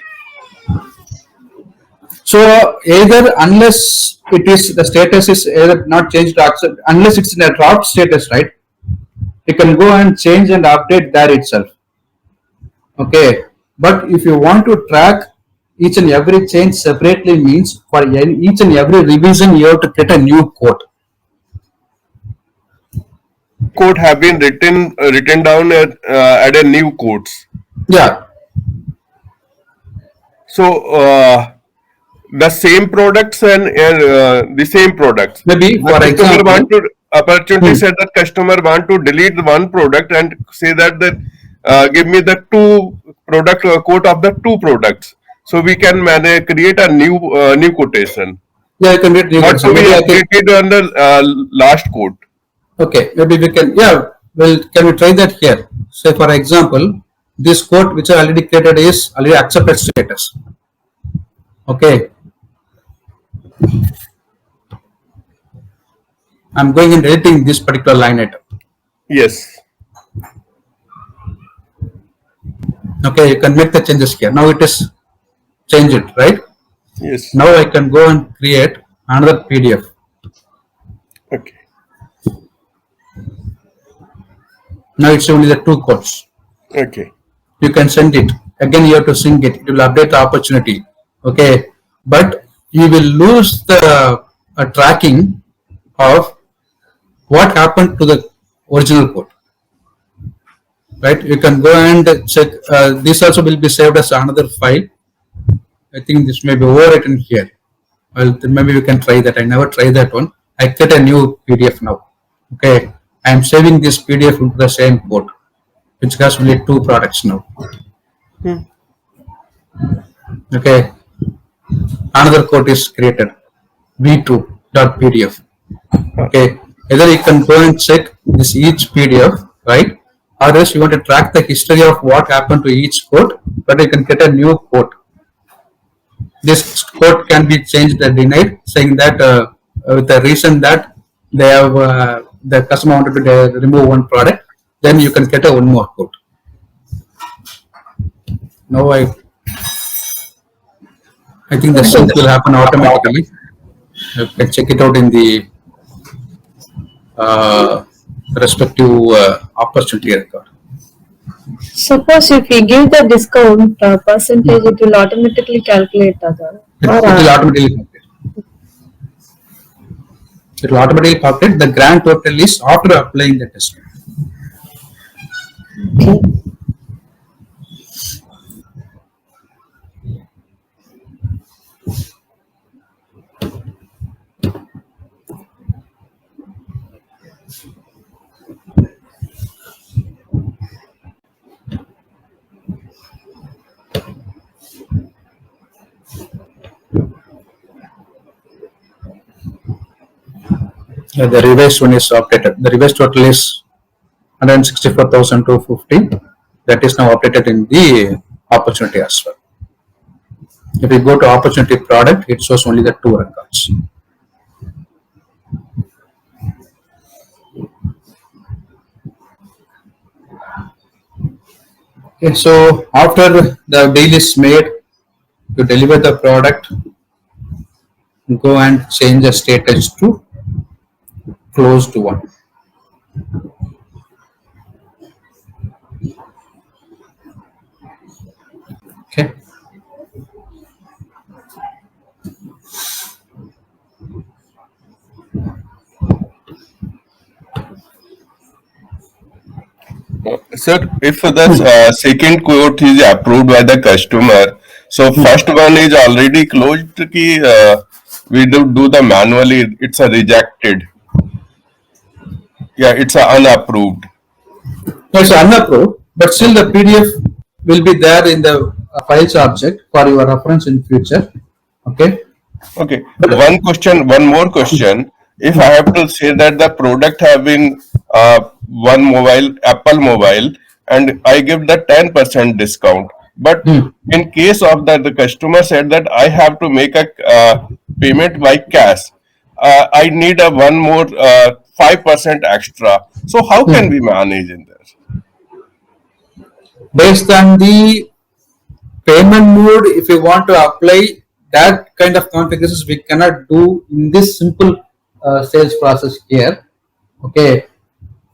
S1: So either unless it is the status is either not changed to accept, unless it's in a draft status, right? You can go and change and update there itself. Okay, but if you want to track each and every change separately, means for each and every revision you have to create a new code.
S7: Code have been written down at a new codes.
S1: Yeah.
S7: So the same products and the same products.
S1: Maybe for example,
S7: opportunity said that customer want to delete the one product and say that give me the two product code of the two products. So we can create a new quotation.
S1: Yeah, you can read.
S7: What to be updated on the last code.
S1: Okay, maybe we can. Yeah, well, can we try that here? Say for example, this code which I already created is already accepted status. Okay. I'm going and editing this particular line item.
S7: Yes.
S1: Okay, you can make the changes here. Now it is changed, right?
S7: Yes.
S1: Now I can go and create another PDF.
S7: Okay.
S1: Now it's only the two codes.
S7: Okay.
S1: You can send it. Again, you have to sync it. It will update the opportunity. Okay. But you will lose the tracking of what happened to the original code. Right? You can go and check. This also will be saved as another file. I think this may be overwritten here. Well, then maybe we can try that. I never tried that one. I create a new PDF now. Okay. I am saving this PDF into the same code, which has only two products now. Okay. Another code is created, v2.pdf. Okay. Either you can go and check this each PDF, right? Or else you want to track the history of what happened to each code, but you can get a new code. This code can be changed or denied, saying that with the reason that they have the customer wanted to remove one product, then you can get a one more code. Now I think the sync will happen automatically. You can check it out in the respective opportunity record.
S6: Suppose if we give the discount percentage, it will automatically calculate that.
S1: It will automatically calculate. It will automatically calculate the grand total is after applying the discount.
S6: Okay.
S1: Yeah, the revised one is updated. The revised total is 164,250. That is now updated in the opportunity as well. If we go to opportunity product, it shows only the two records. Okay, so after the deal is made, you deliver the product, go and change the status to closed one. Okay.
S7: Sir, if the second quote is approved by the customer, so first one is already closed. We do the manually. It's a rejected. Yeah, it's a unapproved.
S1: No, it's unapproved, but still the PDF will be there in the files object for your reference in future. Okay.
S7: Okay. One more question. If I have to say that the product have been one mobile, Apple mobile, and I give the 10% discount, but in case of that, the customer said that I have to make a payment by cash. I need a one more 5% extra. So how can we manage in this?
S1: Based on the payment mode, if you want to apply that kind of configurations, we cannot do in this simple sales process here. Okay.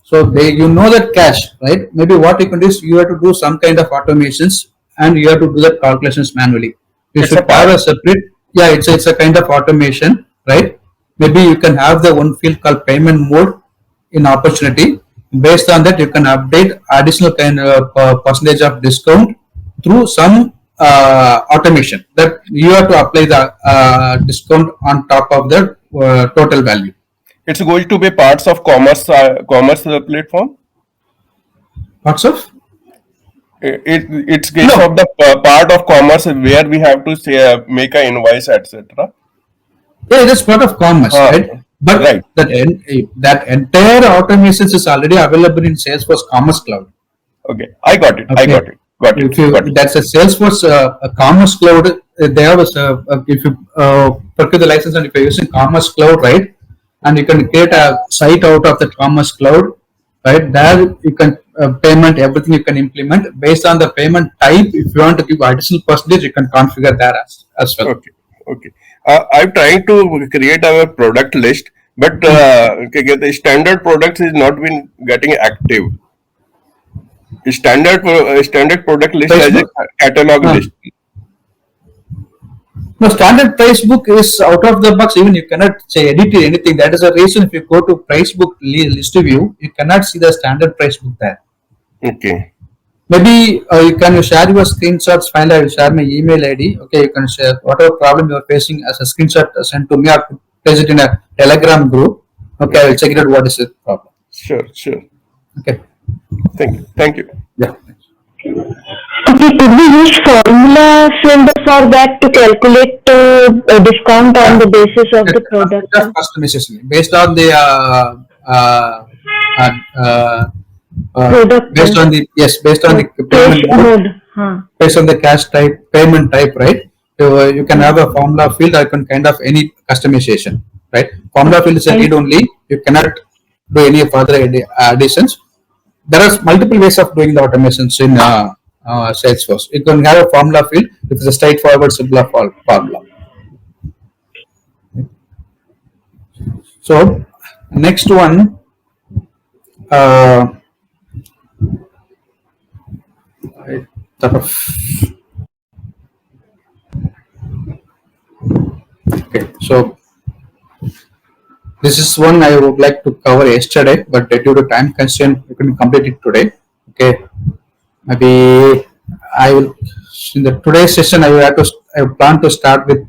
S1: So you know that cash, right? Maybe what you can do is you have to do some kind of automations and you have to do the calculations manually. You
S7: It's
S1: should
S7: a
S1: have a separate, yeah, it's a kind of automation, right? Maybe you can have the one field called payment mode in opportunity. Based on that, you can update additional kind of percentage of discount through some automation that you have to apply the discount on top of the total value.
S7: It's going to be parts of commerce platform.
S1: Parts of?
S7: It's case of the part of commerce where we have to say make an invoice, etc.
S1: Yeah, that's part of commerce, right? But
S7: right.
S1: that entire automations is already available in Salesforce Commerce Cloud.
S7: Okay, I got it.
S1: Okay.
S7: I got it. Got it.
S1: If you
S7: Got it.
S1: that's a Salesforce Commerce Cloud, they have if you procure the license and if you're using Commerce Cloud, right, and you can create a site out of the Commerce Cloud, right? There you can payment everything you can implement based on the payment type. If you want to give additional percentage, you can configure that as well.
S7: Okay. Okay. I'm trying to create our product list, but the standard products is not been getting active. Standard product list as a catalog list.
S1: No, standard price book is out of the box. Even you cannot say edit anything. That is the reason if you go to price book list view, you cannot see the standard price book there.
S7: Okay.
S1: Maybe you can share your screenshots file. I will share my email ID. Okay, you can share whatever problem you are facing as a screenshot send to me or place it in a Telegram group. Okay, I will check it out what is the problem.
S7: Sure. Sure.
S1: Okay.
S7: Thank you. Thank you.
S1: Yeah.
S4: Okay, could we use formula field for that to calculate discount on the basis of the product?
S1: Just customization based on the
S4: Product
S1: based on the based on the payment mode, based on the cash type payment type, right? So you can have a formula field or you can kind of any customization, right? Formula field is a read only. You cannot do any further additions. There are multiple ways of doing the automations in Salesforce. You can have a formula field. It is a straightforward, simple formula. So next one. Okay, so this is one I would like to cover yesterday, but due to time constraint, we couldn't complete it today. Okay, maybe I will in the today's session I plan to start with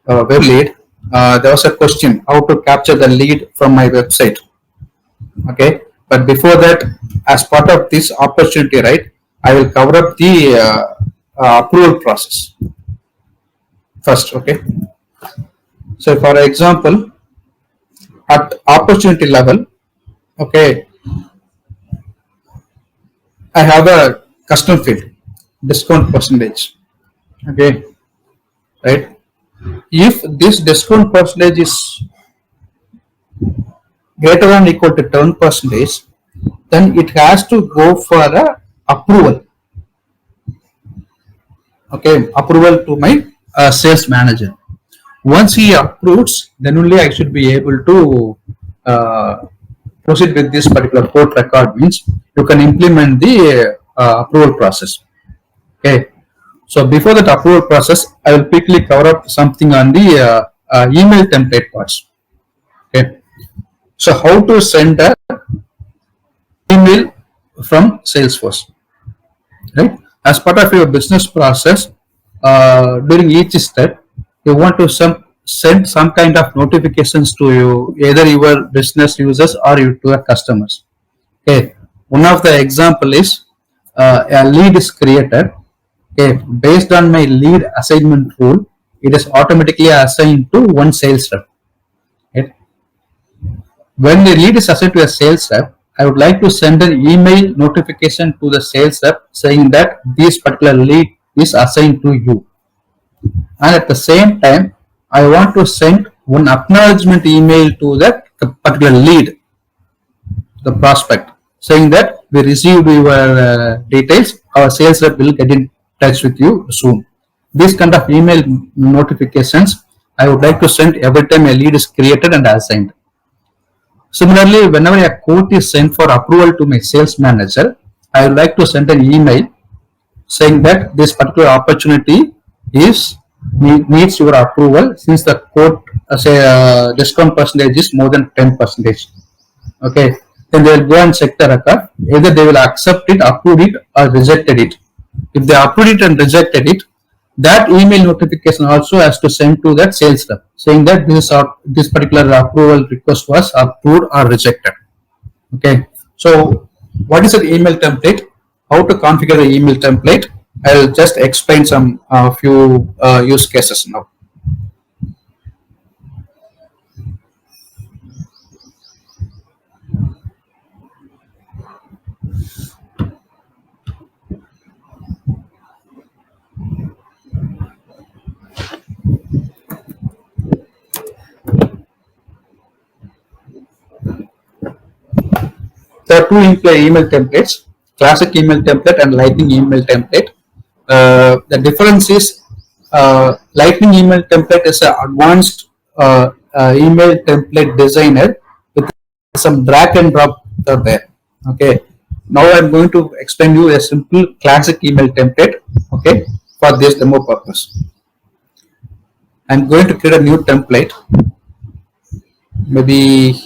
S1: web lead. There was a question how to capture the lead from my website. Okay, but before that, as part of this opportunity, right, I will cover up the approval process first. Okay, so for example, at opportunity level, okay, I have a custom field discount percentage. Okay, right. If this discount percentage is greater than or equal to 10 percentage, then it has to go for a approval. Okay, approval to my sales manager. Once he approves, then only I should be able to proceed with this particular code record. Means you can implement the approval process. Okay, so before that approval process, I will quickly cover up something on the email template parts. Okay, so how to send a email from Salesforce, right? As part of your business process, during each step, you want to send some kind of notifications to you, either your business users or to your customers. Okay, one of the example is a lead is created. Okay, based on my lead assignment rule, it is automatically assigned to one sales rep. Okay. When the lead is assigned to a sales rep, I would like to send an email notification to the sales rep saying that this particular lead is assigned to you. And at the same time, I want to send one acknowledgement email to that particular lead, the prospect, saying that we received your details. Our sales rep will get in touch with you soon. These kind of email notifications I would like to send every time a lead is created and assigned. Similarly, whenever a quote is sent for approval to my sales manager, I would like to send an email saying that this particular opportunity needs your approval since the quote discount percentage is more than 10%. Okay, then they will go and check the record. Either they will accept it, approve it, or rejected it. If they approved it and rejected it, that email notification also has to send to that sales rep saying that this particular approval request was approved or rejected. Okay, so what is an email template? How to configure the email template? I'll just explain some few use cases now. There are two email templates, classic email template and lightning email template. The difference is lightning email template is an advanced email template designer with some drag and drop there. Okay, now I'm going to explain you a simple classic email template. Okay, for this demo purpose, I'm going to create a new template. Maybe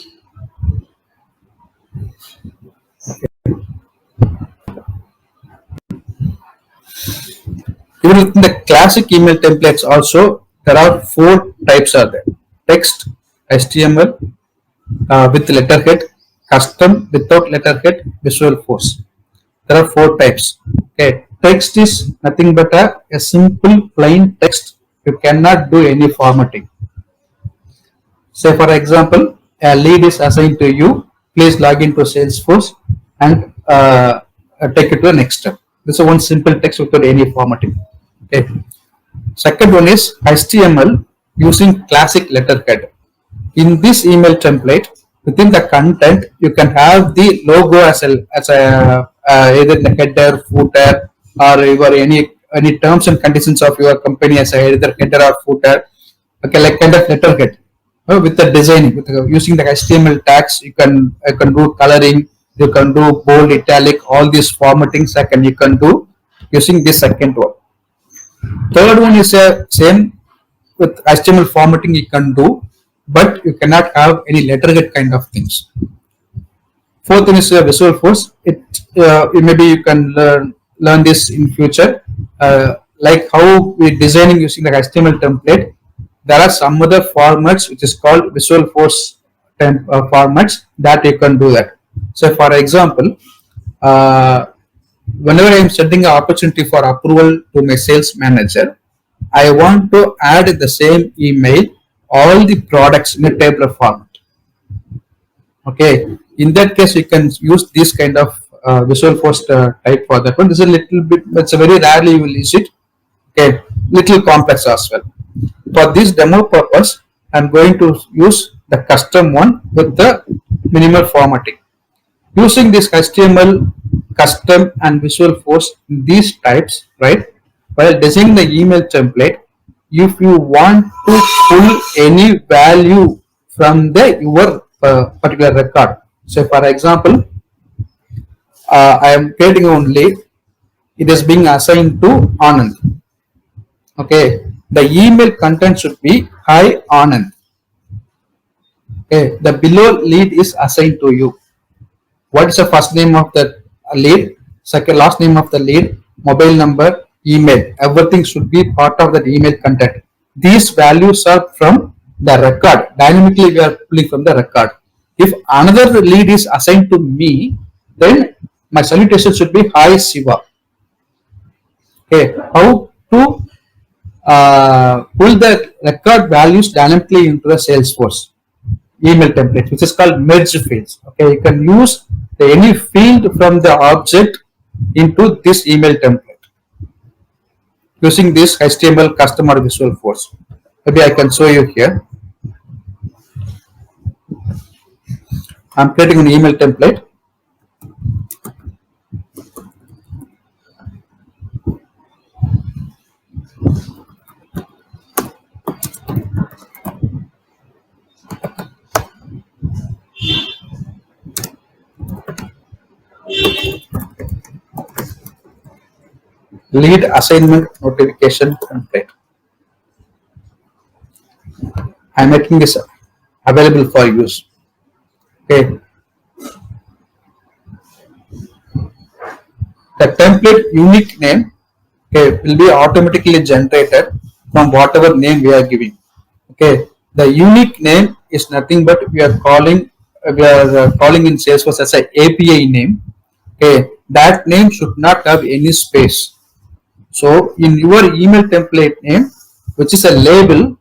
S1: even within the classic email templates also, there are 4 types are there. Text, HTML, with letterhead, custom without letterhead, visual force. There are 4 types. Okay, text is nothing but a simple plain text. You cannot do any formatting. Say for example, a lead is assigned to you. Please log into Salesforce and take it to the next step. This is one simple text without any formatting. Okay. Second one is HTML using classic letterhead. In this email template, within the content, you can have the logo as a either the header, footer, or your any terms and conditions of your company as a either header or footer. Okay, like kind of letterhead. With the designing, using the HTML tags, you can do coloring, you can do bold, italic, all these formattings you can do using this second one. Third one is same with HTML formatting you can do, but you cannot have any letterhead kind of things. Fourth one is visual force. Maybe you can learn this in future, like how we designing using the HTML template. There are some other formats which is called visual force formats that you can do that. So, for example, uh, whenever I am setting an opportunity for approval to my sales manager, I want to add in the same email all the products in a tabular format. Okay, in that case, you can use this kind of visual force type for that one. This is a little bit, it's a very rarely you will use it. Okay, little complex as well. For this demo purpose, I'm going to use the custom one with the minimal formatting. Using this HTML, custom and visual force, these types, right? While designing the email template, if you want to pull any value from the your particular record. So, for example, I am creating only, it is being assigned to Anand. Okay, the email content should be hi Anand. Okay, the below lead is assigned to you. What is the first name of the lead, second last name of the lead, mobile number, email, everything should be part of that email content. These values are from the record. Dynamically we are pulling from the record. If another lead is assigned to me, then my salutation should be hi Siva. Okay, how to pull the record values dynamically into the Salesforce email template, which is called merge fields. Okay, you can use any field from the object into this email template using this HTML custom or visual force. Maybe I can show you here. I'm creating an email template. Lead assignment notification template. I'm making this available for use. Okay. The template unique name, okay, will be automatically generated from whatever name we are giving. Okay. The unique name is nothing but we are calling in Salesforce as an API name. Okay. That name should not have any space. So in your email template name, which is a label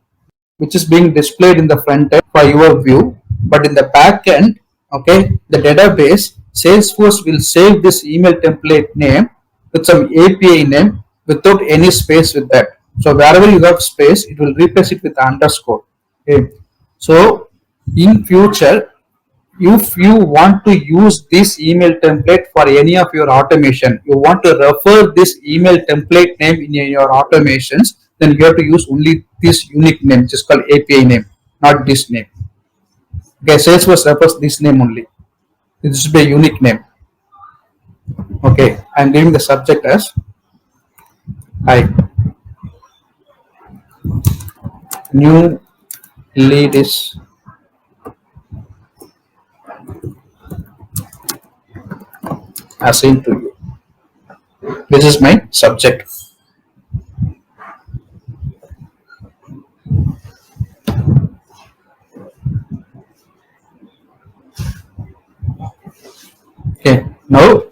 S1: which is being displayed in the front end for your view, but in the back end, okay, the database Salesforce will save this email template name with some API name without any space with that. So wherever you have space, it will replace it with underscore. Okay. So in future, if you want to use this email template for any of your automation, you want to refer this email template name in your automations, then you have to use only this unique name, which is called API name, not this name. Okay, Salesforce refers this name only. This should be a unique name. Okay, I'm giving the subject as hi. New lead is assigned to you. This is my subject. Okay, now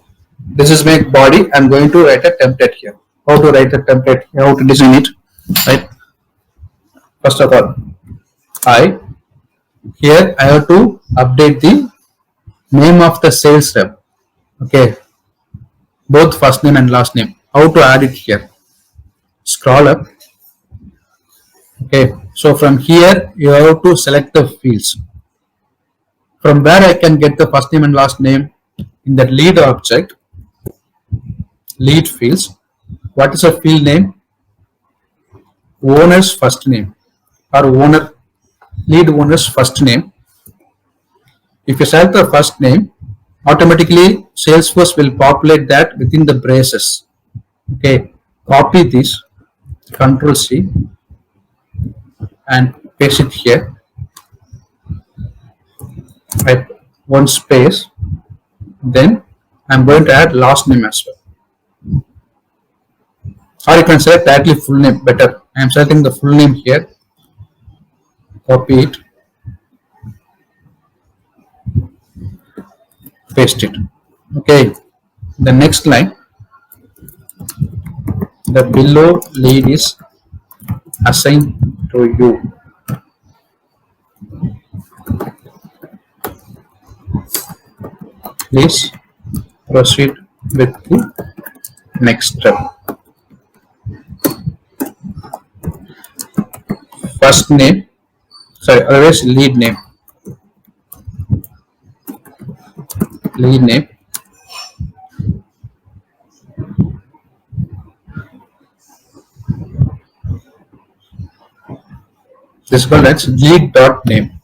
S1: this is my body. I'm going to write a template here. How to write a template? How to design it? Right. First of all, I have to update the name of the sales rep. Okay, both first name and last name. How to add it here? Scroll up. Okay, so from here you have to select the fields. From where I can get the first name and last name? In the lead object, lead fields. What is a field name? Owner's first name or lead owner's first name. If you select the first name, automatically Salesforce will populate that within the braces. Okay, copy this, Control C, and paste it here. Right, one space. Then I'm going to add last name as well. Or you can select directly full name, better. I'm selecting the full name here. Copy it. Paste it. Okay. The next line, the below lead is assigned to you. Please proceed with the next step. First name, sorry, always lead name. Lead name. This is called as lead dot name.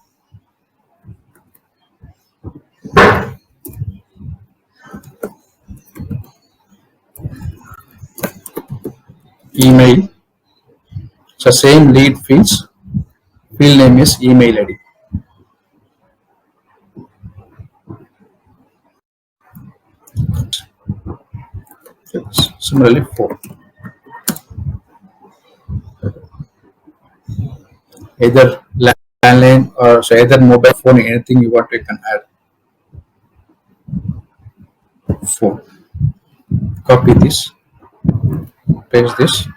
S1: Email. So same lead fields. Field name is email ID. Similarly, phone. Either landline or so either mobile phone, anything you want, you can add. Phone. Copy this. Paste this.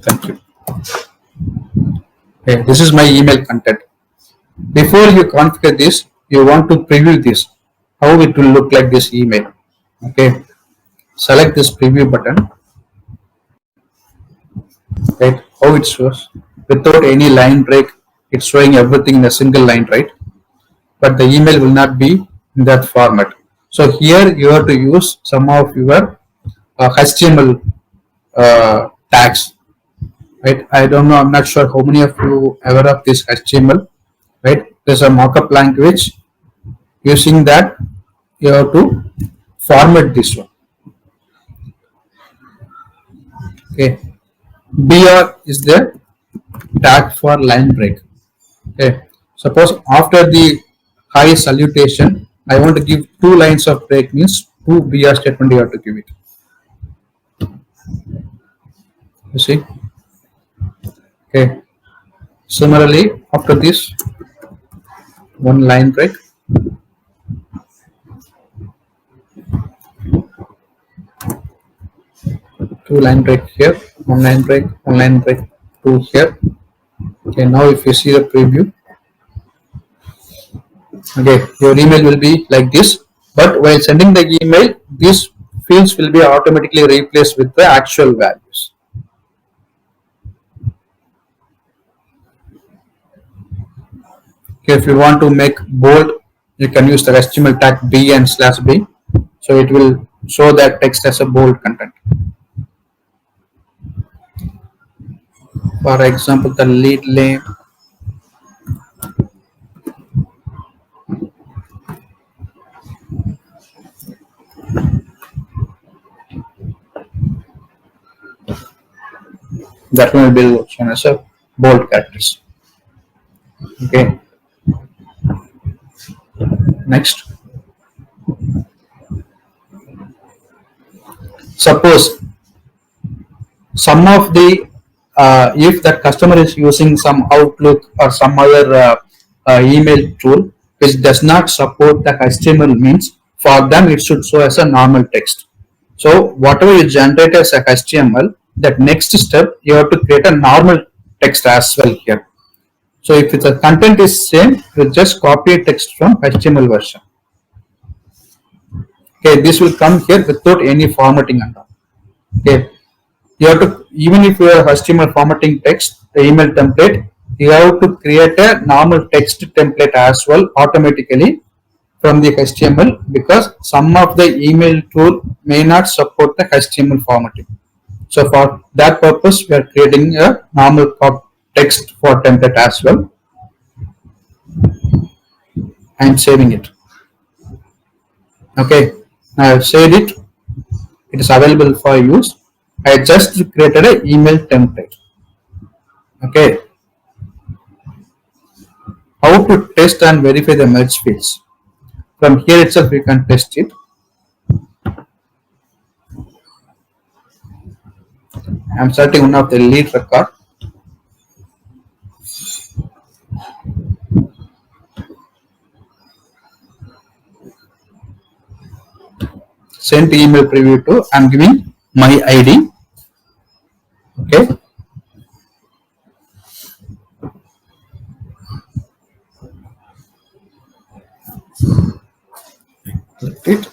S1: Thank you. Okay, this is my email content. Before you configure this, you want to preview this, how it will look like this email. Okay, select this preview button. Right, how it shows without any line break. It's showing everything in a single line, right? But the email will not be in that format. So here you have to use some of your HTML tags, right? I don't know, I'm not sure how many of you aware of this HTML, right? There's a markup language. Using that, you have to format this one. Okay, BR is the tag for line break. Okay, suppose after the hi salutation, I want to give 2 lines of break, means 2 BR statement you have to give it. You see? Okay. Similarly, after this, 1 line break. Two line break here, 1 line break, 1 line break, 2 here. Okay, now if you see the preview, okay, your email will be like this, but while sending the email, these fields will be automatically replaced with the actual values. Okay, if you want to make bold, you can use the HTML tag B and /B, so it will show that text as a bold content. For example, the lead name, that one will be shown as a bold characters. Okay. Next, suppose some of the if the customer is using some Outlook or some other email tool which does not support the HTML, means for them it should show as a normal text. So whatever you generate as a HTML, that next step you have to create a normal text as well here. So if the content is same, you just copy text from HTML version. Okay, this will come here without any formatting and all. Okay, you have to, even if you are HTML formatting text, the email template, you have to create a normal text template as well automatically from the HTML, because some of the email tool may not support the HTML formatting. So for that purpose, we are creating a normal text for template as well. I am saving it. Okay, I have saved it. It is available for use. I just created an email template. Okay. How how to test and verify the merge fields. From here itself, we can test it. I'm selecting one of the lead record. Send email preview to, I'm giving my ID. Okay. Select it.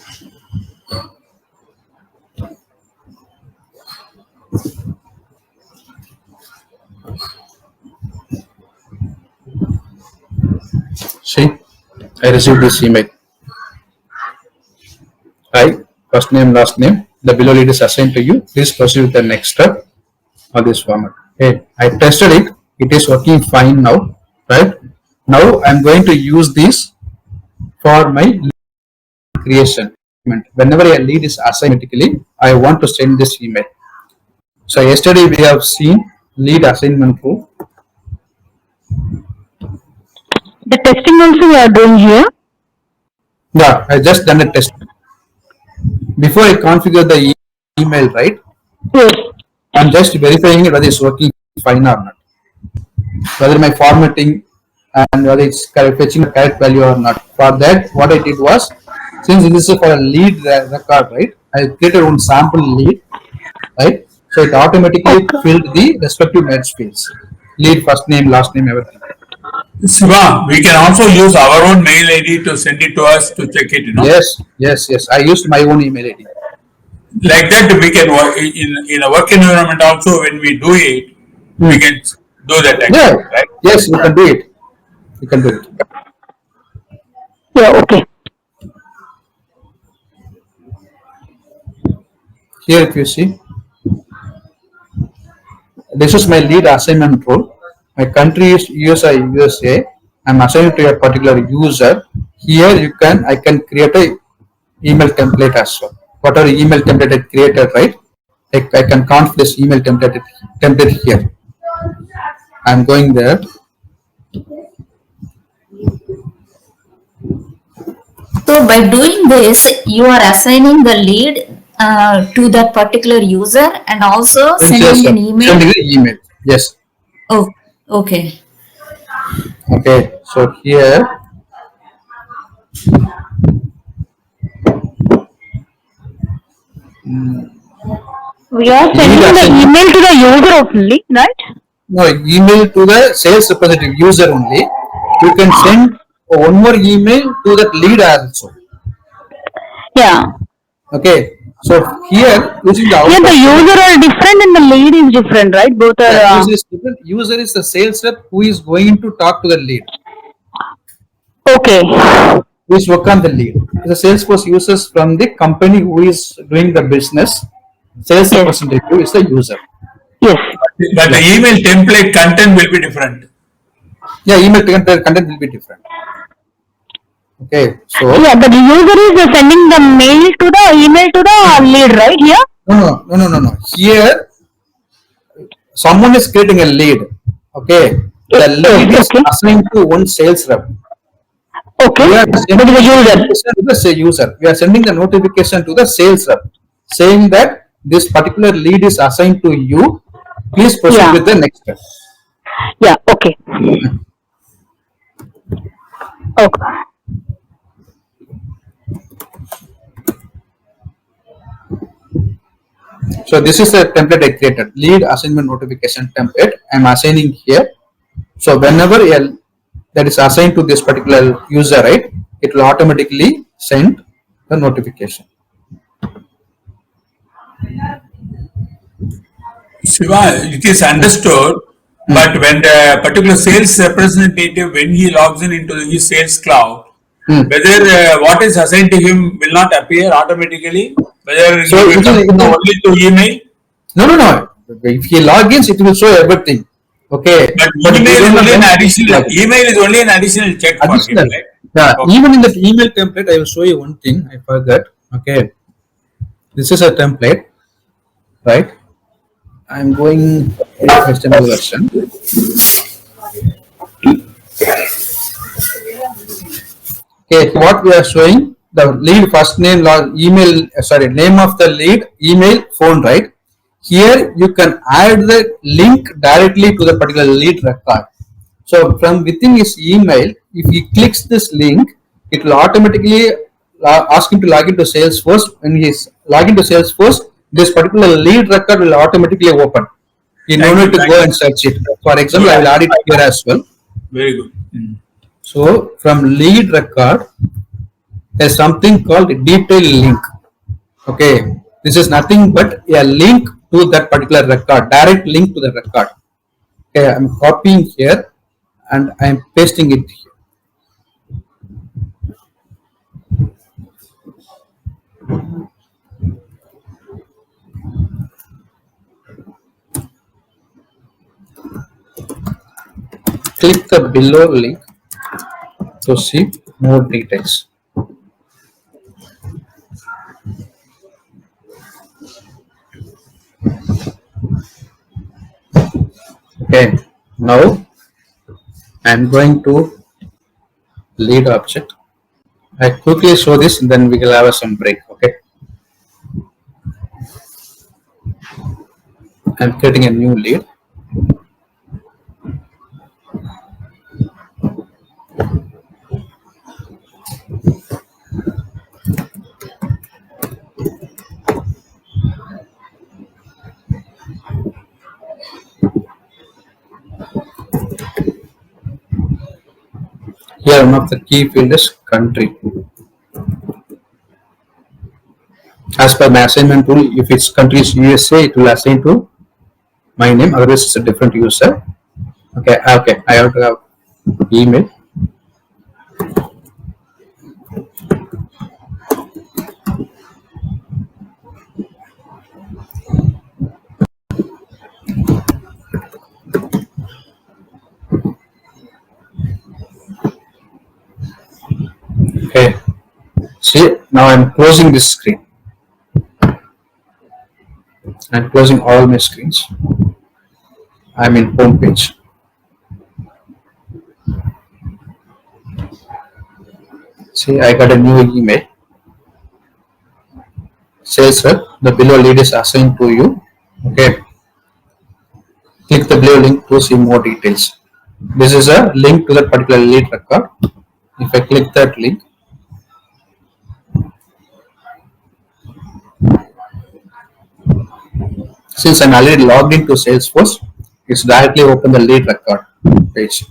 S1: See, I received this email. Right, first name, last name. The below lead is assigned to you. Please proceed with the next step on this format. Okay, I tested it. It is working fine now. Right, now I'm going to use this for my lead creation. Whenever a lead is assigned automatically, I want to send this email. So yesterday we have seen lead assignment rule.
S4: The testing also we are doing here.
S1: Yeah, I just done a test. Before I configure the email, right?
S4: Yes.
S1: I'm just verifying it whether it's working fine or not. Whether my formatting and whether it's fetching the correct value or not. For that, what I did was, since this is for a lead record, right? I created one sample lead, right? So it automatically filled the respective merge fields. Lead, first name, last name, everything.
S3: Siva, we can also use our own mail ID to send it to us to check it,
S1: Yes. I used my own email ID.
S3: Like that, we can work in a work environment also. When we do it, we can do that actually, right?
S1: Yes, you can do it. You can do it.
S4: Yeah, okay.
S1: Here, if you see, this is my lead assignment role. My country is USA. I'm assigned to a particular user. Here I can create a email template as well. Whatever email template I created, right? I can configure this email template here. I'm going there.
S5: So by doing this, you are assigning the lead to that particular user and also sending an email.
S1: Sending an email. Yes.
S5: Oh, okay.
S1: Okay. So here.
S4: We are sending the email to the user only, right?
S1: No, email to the sales representative user only. You can send one more email to that lead also.
S4: Yeah.
S1: Okay. So here using the
S4: Yeah, the user are different and the lead is different, right? Both are.
S1: User is different. User is the sales rep who is going to talk to the lead.
S4: Okay.
S1: Who is work on the lead. The Salesforce users from the company who is doing the business. Sales representative is the user.
S4: Yes.
S3: But the email template content will be different.
S1: Yeah, email content will be different. Okay, so
S4: yeah, the user is sending the mail to the email to the lead, right? Here?
S1: No. Here, someone is creating a lead. Okay, the lead is assigned to one sales rep.
S4: Okay,
S1: we are
S4: sending
S1: the user. We are sending the notification to the sales rep saying that this particular lead is assigned to you. Please proceed with the next step.
S4: Yeah, okay. Okay.
S1: So this is the template I created, lead assignment notification template. I'm assigning here. So whenever that is assigned to this particular user, right, it will automatically send the notification.
S3: Shiva, it is understood, but when the particular sales representative, when he logs into his sales cloud, whether what is assigned to him will not appear automatically, whether
S1: so
S3: he will come only to email.
S1: No. If he logins, it will show everything. Okay.
S3: But email is only an additional. Email is only an additional check for him, right?
S1: Yeah. Okay. Even in the email template, I will show you one thing. I forgot. Okay. This is a template, right? I'm going HTML version. Okay, what we are showing the lead first name, email, sorry, name of the lead, email, phone, right? Here you can add the link directly to the particular lead record. So from within his email, if he clicks this link, it will automatically ask him to log into Salesforce. When he's login to Salesforce, this particular lead record will automatically open. You no need to go and search it. For example, I will add it here as well.
S3: Very good.
S1: So from lead record, there's something called detail link. Okay, this is nothing but a link to that particular record, direct link to the record. Okay, I'm copying here and I'm pasting it here. Click the below link to see more details. Okay, now I'm going to lead object. I quickly show this and then we will have some break. Okay, I'm creating a new lead. Here one of the key field is country. As per my assignment rule, if its country is USA, it will assign to my name, otherwise it's a different user. Okay, I have to have email. Okay, see, now I'm closing this screen. I'm closing all my screens. I'm in home page. See, I got a new email. Says rep, the below lead is assigned to you. Okay. Click the below link to see more details. This is a link to that particular lead record. If I click that link, since I'm already logged into Salesforce, it's directly open the lead record page.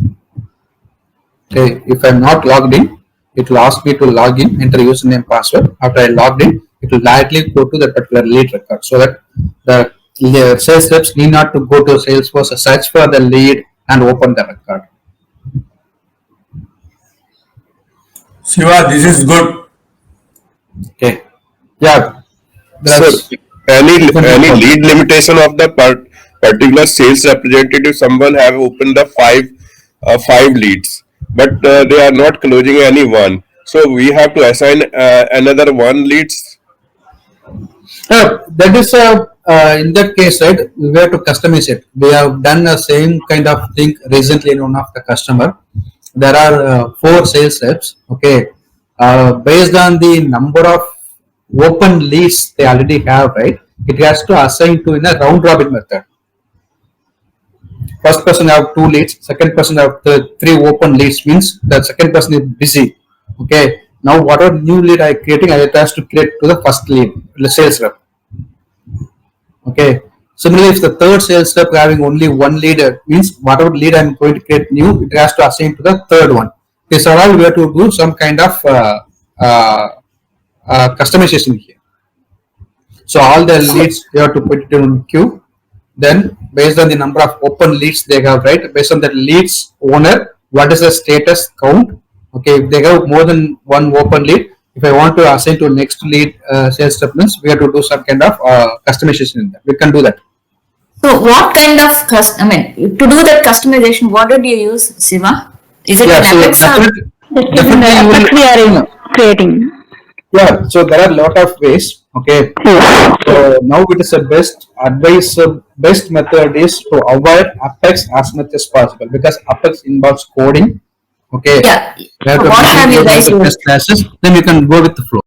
S1: Okay, if I'm not logged in, it will ask me to log in, enter username, password. After I logged in, it will directly go to that particular lead record, so that the sales reps need not to go to Salesforce, search for the lead and open the record.
S3: Shiva, this is good.
S1: Okay, yeah.
S7: So, any lead limitation of the particular sales representative? Someone have opened the five leads, but they are not closing any one. So we have to assign another one leads.
S1: That is in that case, right? We have to customize it. We have done the same kind of thing recently in one of the customer. There are 4 sales reps. Okay, based on the number of open leads they already have, right? It has to assign to in a round robin method. First person have 2 leads, second person have 3 open leads, means the second person is busy. Okay, now whatever new lead I creating, I have to create to the first lead, the sales rep. Okay, similarly, if the third sales rep having only 1 lead, means whatever lead I'm going to create new, it has to assign to the third one. Okay, so all we have to do some kind of customization here. So all the leads you have to put it in queue. Then based on the number of open leads they have, right? Based on the leads owner, what is the status count? Okay, if they have more than 1 open lead, if I want to assign to next lead sales rep, means we have to do some kind of customization in that. We can do that.
S5: So what kind of to do that customization, what did you use, Siva? Is it an Apex?
S4: Apex we are creating.
S1: Yeah, so there are a lot of ways. Okay, so now it is the best method is to avoid Apex as much as possible, because Apex involves coding. Okay.
S5: Yeah.
S1: You have to
S5: What have you
S1: go
S5: guys
S1: to
S5: used?
S1: test classes. Then you can go with the flow.